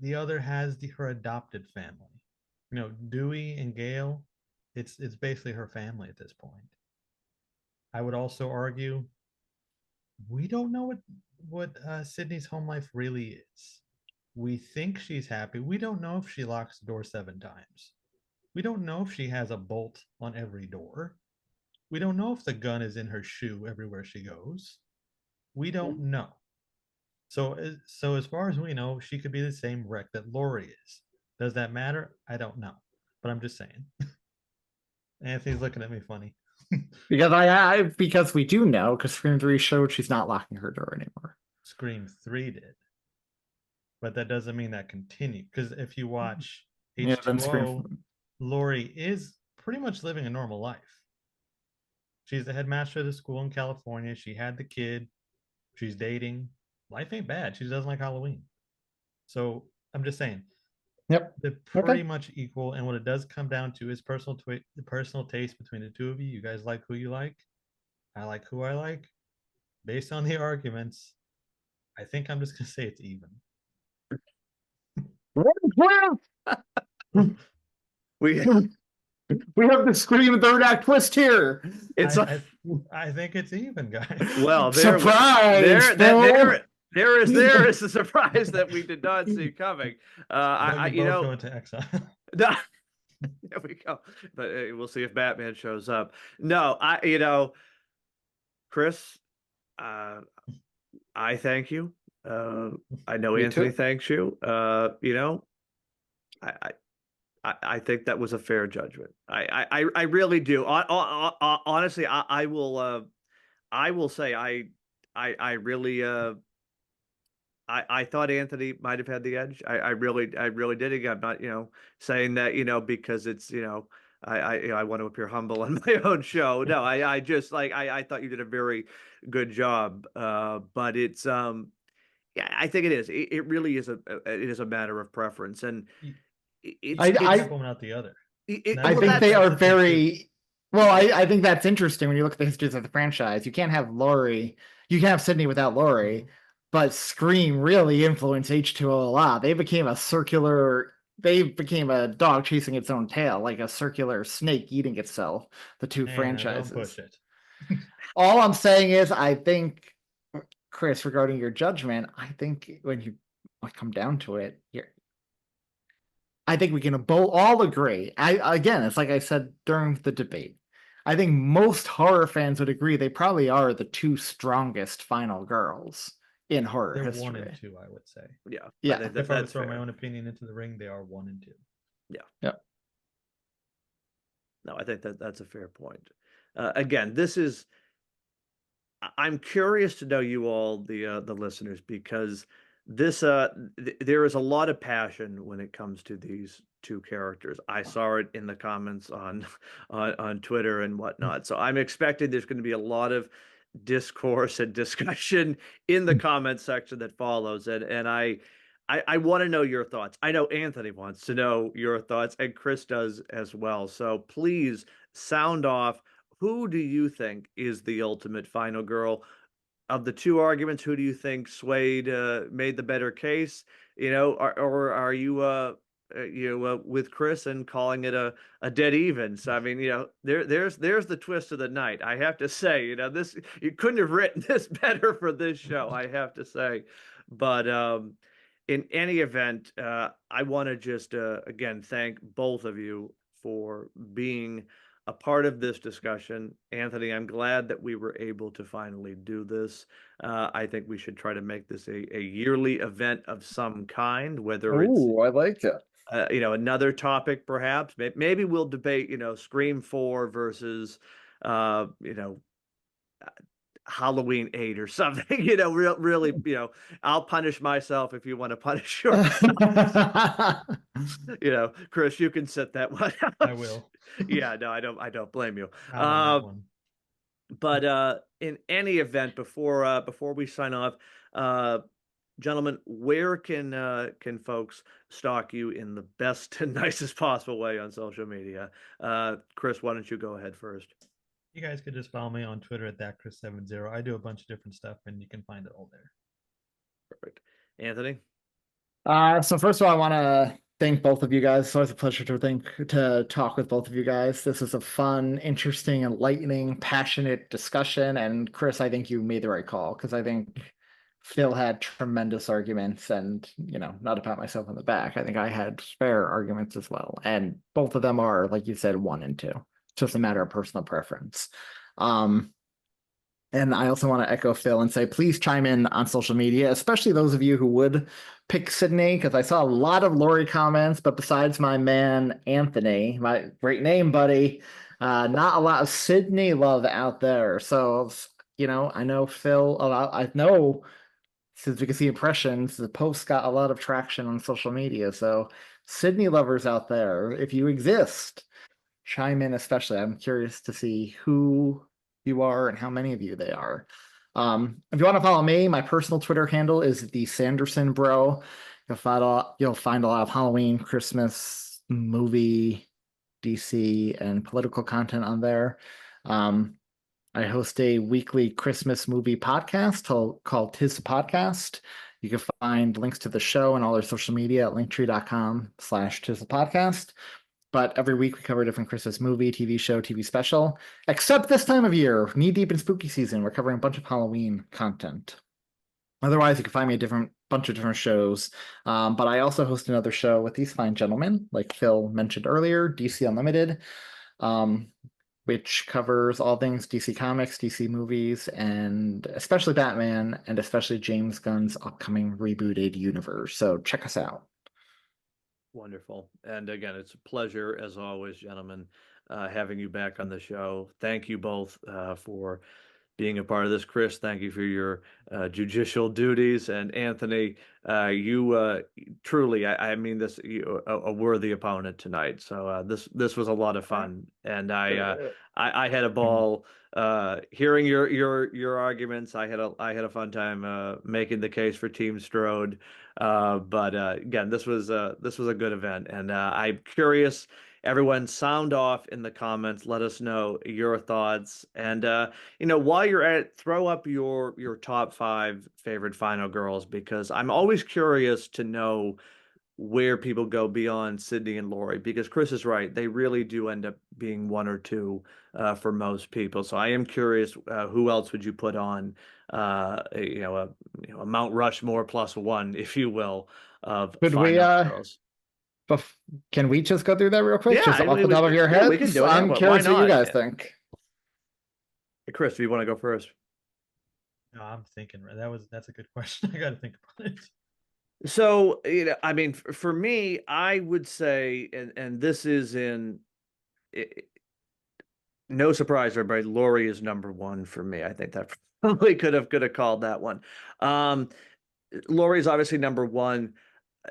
The other has her adopted family. You know, Dewey and Gail, it's basically her family at this point. I would also argue we don't know what Sidney's home life really is. We think she's happy. We don't know if she locks the door 7 times. We don't know if she has a bolt on every door. We don't know if the gun is in her shoe everywhere she goes. We don't know. So as far as we know, she could be the same wreck that Laurie is. Does that matter? I don't know, but I'm just saying. Anthony's looking at me funny. Because we do know, because Scream 3 showed she's not locking her door anymore. Scream 3 did, but that doesn't mean that continued. Because if you watch Yeah, then H2O, Laurie is pretty much living a normal life. She's the headmaster of the school in California. She had the kid. She's dating. Life ain't bad. She doesn't like Halloween. So I'm just saying. Yep. They're pretty much equal. And what it does come down to is personal taste between the two of you. You guys like who you like. I like who I like. Based on the arguments, I think I'm just going to say it's even. we have the Scream third act twist here. I think it's even, guys. Well, surprise! There is a surprise that we did not see coming. You both go into exile. There we go. But we'll see if Batman shows up. No, Chris, I thank you. I know Me Anthony too. thanks you. I think that was a fair judgment. I really do. Honestly, I will say I really I thought Anthony might have had the edge. I really did. Again, I'm not, saying that, because it's, I want to appear humble on my own show. No, I just like, I thought you did a very good job. But it's, yeah, I think it is. It really is it is a matter of preference. And it's, You can't it's, have one without the other. I well, think they are that's the thing, too. very well. I think that's interesting when you look at the histories of the franchise. You can't have Laurie, you can't have Sidney without Laurie, but Scream really influenced H2O a lot. They became a dog chasing its own tail, like a circular snake eating itself, the two Don't push franchises. it. All I'm saying is, I think, Chris, regarding your judgment, I think when you come down to it, I think we can both all agree. Again, it's like I said during the debate. I think most horror fans would agree they probably are the two strongest final girls in horror They're history. 1 and 2, I would say. yeah. Yeah. If I would throw my own opinion into the ring, they are 1 and 2. Yeah. Yep. No, I think that's a fair point. Again, this is. I'm curious to know you all, the listeners, because this there is a lot of passion when it comes to these two characters. I saw it in the comments on on Twitter and whatnot. So I'm expecting there's going to be a lot of discourse and discussion in the comment section that follows. And I want to know your thoughts. I know Anthony wants to know your thoughts, and Chris does as well. So please sound off. Who do you think is the ultimate final girl? Of the two arguments, who do you think swayed, made the better case? Or are you, with Chris and calling it a dead even? So I mean, there's the twist of the night. I have to say, this you couldn't have written this better for this show. I have to say, but in any event, I want to just again thank both of you for being a part of this discussion. Anthony, I'm glad that we were able to finally do this. I think we should try to make this a yearly event of some kind, whether it's I like it. Another topic, perhaps. Maybe we'll debate, Scream 4 versus, Halloween 8 or something. Really, I'll punish myself if you want to punish yourself. Chris, you can set that one out. I will. Yeah, no, I don't blame you. Out on that one. But in any event, before we sign off, gentlemen, where can folks stalk you in the best and nicest possible way on social media? Chris, why don't you go ahead first? You guys could just follow me on Twitter at thatchris70. I do a bunch of different stuff, and you can find it all there. Perfect. Anthony? So first of all, I want to thank both of you guys. It's always a pleasure to talk with both of you guys. This is a fun, interesting, enlightening, passionate discussion. And Chris, I think you made the right call, because I think Phil had tremendous arguments, and not to pat myself on the back, I think I had fair arguments as well. And both of them are, like you said, 1 and 2. It's just a matter of personal preference. And I also want to echo Phil and say, please chime in on social media, especially those of you who would pick Sidney, because I saw a lot of Laurie comments, but besides my man Anthony, my great name, buddy, not a lot of Sidney love out there. So, I know Phil, I know, since we can see impressions, the post got a lot of traction on social media. So, Sidney lovers out there, if you exist, chime in. Especially, I'm curious to see who you are and how many of you they are. If you want to follow me, my personal Twitter handle is the Sanderson Bro. You'll find a lot of Halloween, Christmas, movie, DC, and political content on there. I host a weekly Christmas movie podcast called Tis Podcast. You can find links to the show and all our social media at linktree.com/Tis Podcast. But every week we cover a different Christmas movie, TV show, TV special. Except this time of year, knee deep in spooky season, we're covering a bunch of Halloween content. Otherwise, you can find me a bunch of different shows. But I also host another show with these fine gentlemen, like Phil mentioned earlier, DC Unlimited, which covers all things DC Comics, DC movies, and especially Batman, and especially James Gunn's upcoming rebooted universe. So check us out. Wonderful. And again, it's a pleasure as always, gentlemen, having you back on the show. Thank you both for being a part of this. Chris, thank you for your judicial duties. And Anthony, you truly, I mean this, a worthy opponent tonight. So this was a lot of fun, and I had a ball hearing your arguments. I had a fun time making the case for Team Strode. But again, this was a good event, and I'm curious. Everyone, sound off in the comments. Let us know your thoughts, and while you're at it, throw up your top 5 favorite final girls, because I'm always curious to know where people go beyond Sidney and Laurie, because Chris is right. They really do end up being one or two for most people. So I am curious, who else would you put on a Mount Rushmore plus one, if you will, of Could we final girls? bef- can we just go through that real quick, Yeah, just off the top of your yeah, head? we can do it. Yeah, I'm why curious what you not? guys think. Chris, do you want to go first? No, I'm thinking that's a good question. I got to think about it. So, I mean, for me, I would say, and this is no surprise, everybody, Laurie is number one for me. I think that probably could have called that one. Um, Laurie is obviously number one.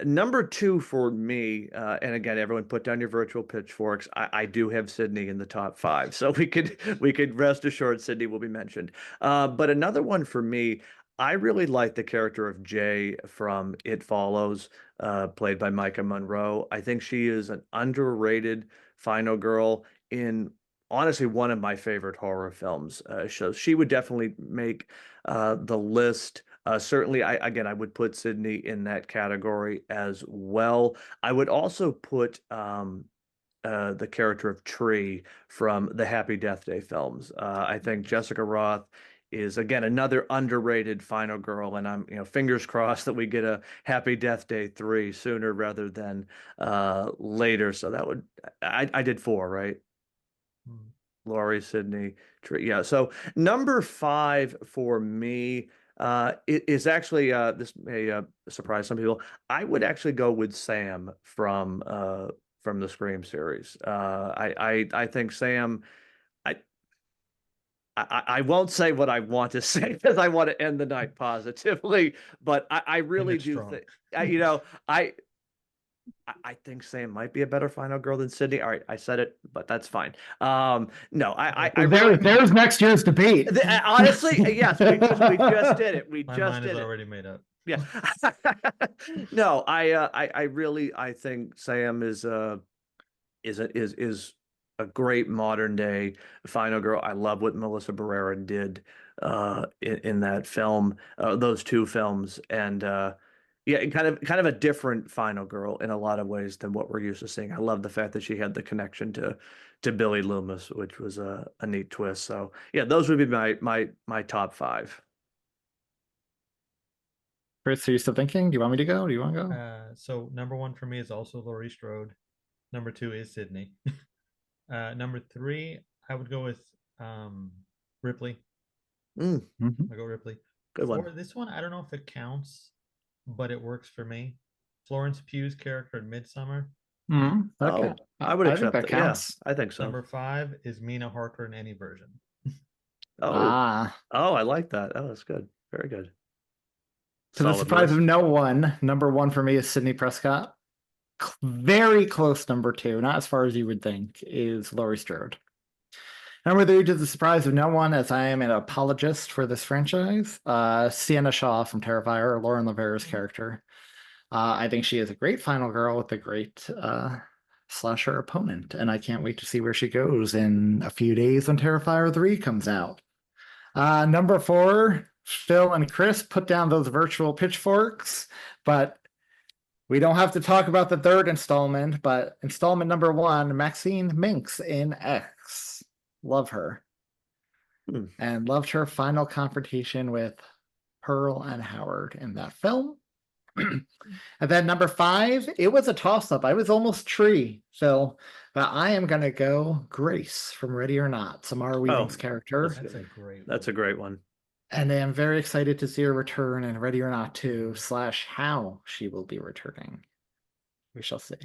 Number two for me, and again, everyone put down your virtual pitchforks. I do have Sidney in the top 5, so we could rest assured Sidney will be mentioned. But another one for me, I really like the character of Jay from It Follows, played by Micah Monroe. I think she is an underrated final girl in honestly one of my favorite horror films. So she would definitely make the list. Certainly, I would put Sidney in that category as well. I would also put the character of Tree from the Happy Death Day films. I think Jessica Roth is again another underrated final girl, and I'm fingers crossed that we get a Happy Death Day 3 sooner rather than later. So that would I did 4, right? Hmm. Laurie, Sidney, Tree. Yeah. So number 5 for me is actually this may surprise some people. I would actually go with Sam from the Scream series. I think Sam. I, I won't say what I want to say because I want to end the night positively, but I really Finish do strong. think I think Sam might be a better final girl than Sydney. All right, I said it, but that's fine. No, I really There's next year's debate. honestly, yes, we just did it. We My just mind is did it. already made up. Yeah. No, I really I think Sam is a great modern day final girl. I love what Melissa Barrera did in that film, those two films, and yeah, kind of a different final girl in a lot of ways than what we're used to seeing. I love the fact that she had the connection to Billy Loomis, which was a neat twist. So yeah, those would be my top 5. Chris, are you still thinking? Do you want me to go? Do you want to go? So number 1 for me is also Laurie Strode. Number 2 is Sidney. Number 3, I would go with Ripley. Mm, I'll go Ripley. good For one. this one, I don't know if it counts, but it works for me. Florence Pugh's character in Midsummer. Okay. Oh, I would I think accept that that. Yeah, counts. I think so. Number 5 is Mina Harker in any version. Oh, Ah. oh, I like that. Oh, that's good. Very good. To the Solid surprise of list. no one, number 1 for me is Sidney Prescott. Very close number 2, not as far as you would think, is Laurie Strode. Number 3, to the surprise of no one, as I am an apologist for this franchise, Sienna Shaw from Terrifier, Lauren Lavera's character. I think she is a great final girl with a great slasher opponent, and I can't wait to see where she goes in a few days when Terrifier 3 comes out. Number 4, Phil and Chris put down those virtual pitchforks, but we don't have to talk about the third installment, but installment number 1, Maxine Minx in X. Love her. And loved her final confrontation with Pearl and Howard in that film. And then number 5, it was a toss-up. I was almost Tree, Phil, but I am going to go Grace from Ready or Not, Samara Weaving's character. That's a great That's a great one. And I am very excited to see her return in Ready or Not 2 / how she will be returning. We shall see.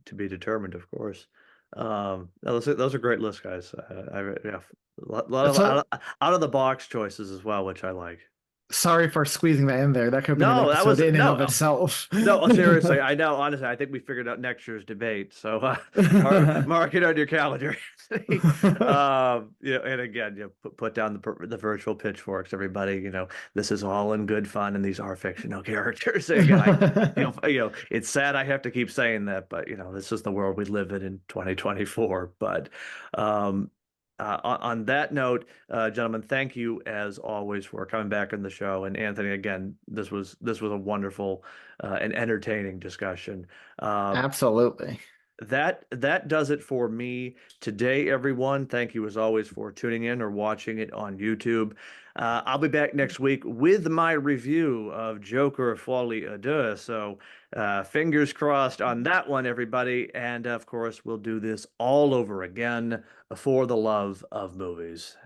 To be determined, of course. Those are great lists, guys. Yeah, a lot of So out of the box choices as well, which I like. sorry for squeezing that in there. That could have been an No, that episode was in and of no. itself. No, seriously, I know. Honestly, I think we figured out next year's debate. So mark it on your calendar. Yeah, and again, put down the virtual pitchforks, everybody. This is all in good fun, and these are fictional characters. Again, it's sad I have to keep saying that, but this is the world we live in 2024. But on that note, gentlemen, thank you as always for coming back on the show. And Anthony, again, this was a wonderful and entertaining discussion. Absolutely. That does it for me today, everyone. Thank you as always for tuning in or watching it on YouTube. I'll be back next week with my review of Joker Folie à Deux. So fingers crossed on that one, everybody. And of course, we'll do this all over again for the love of movies.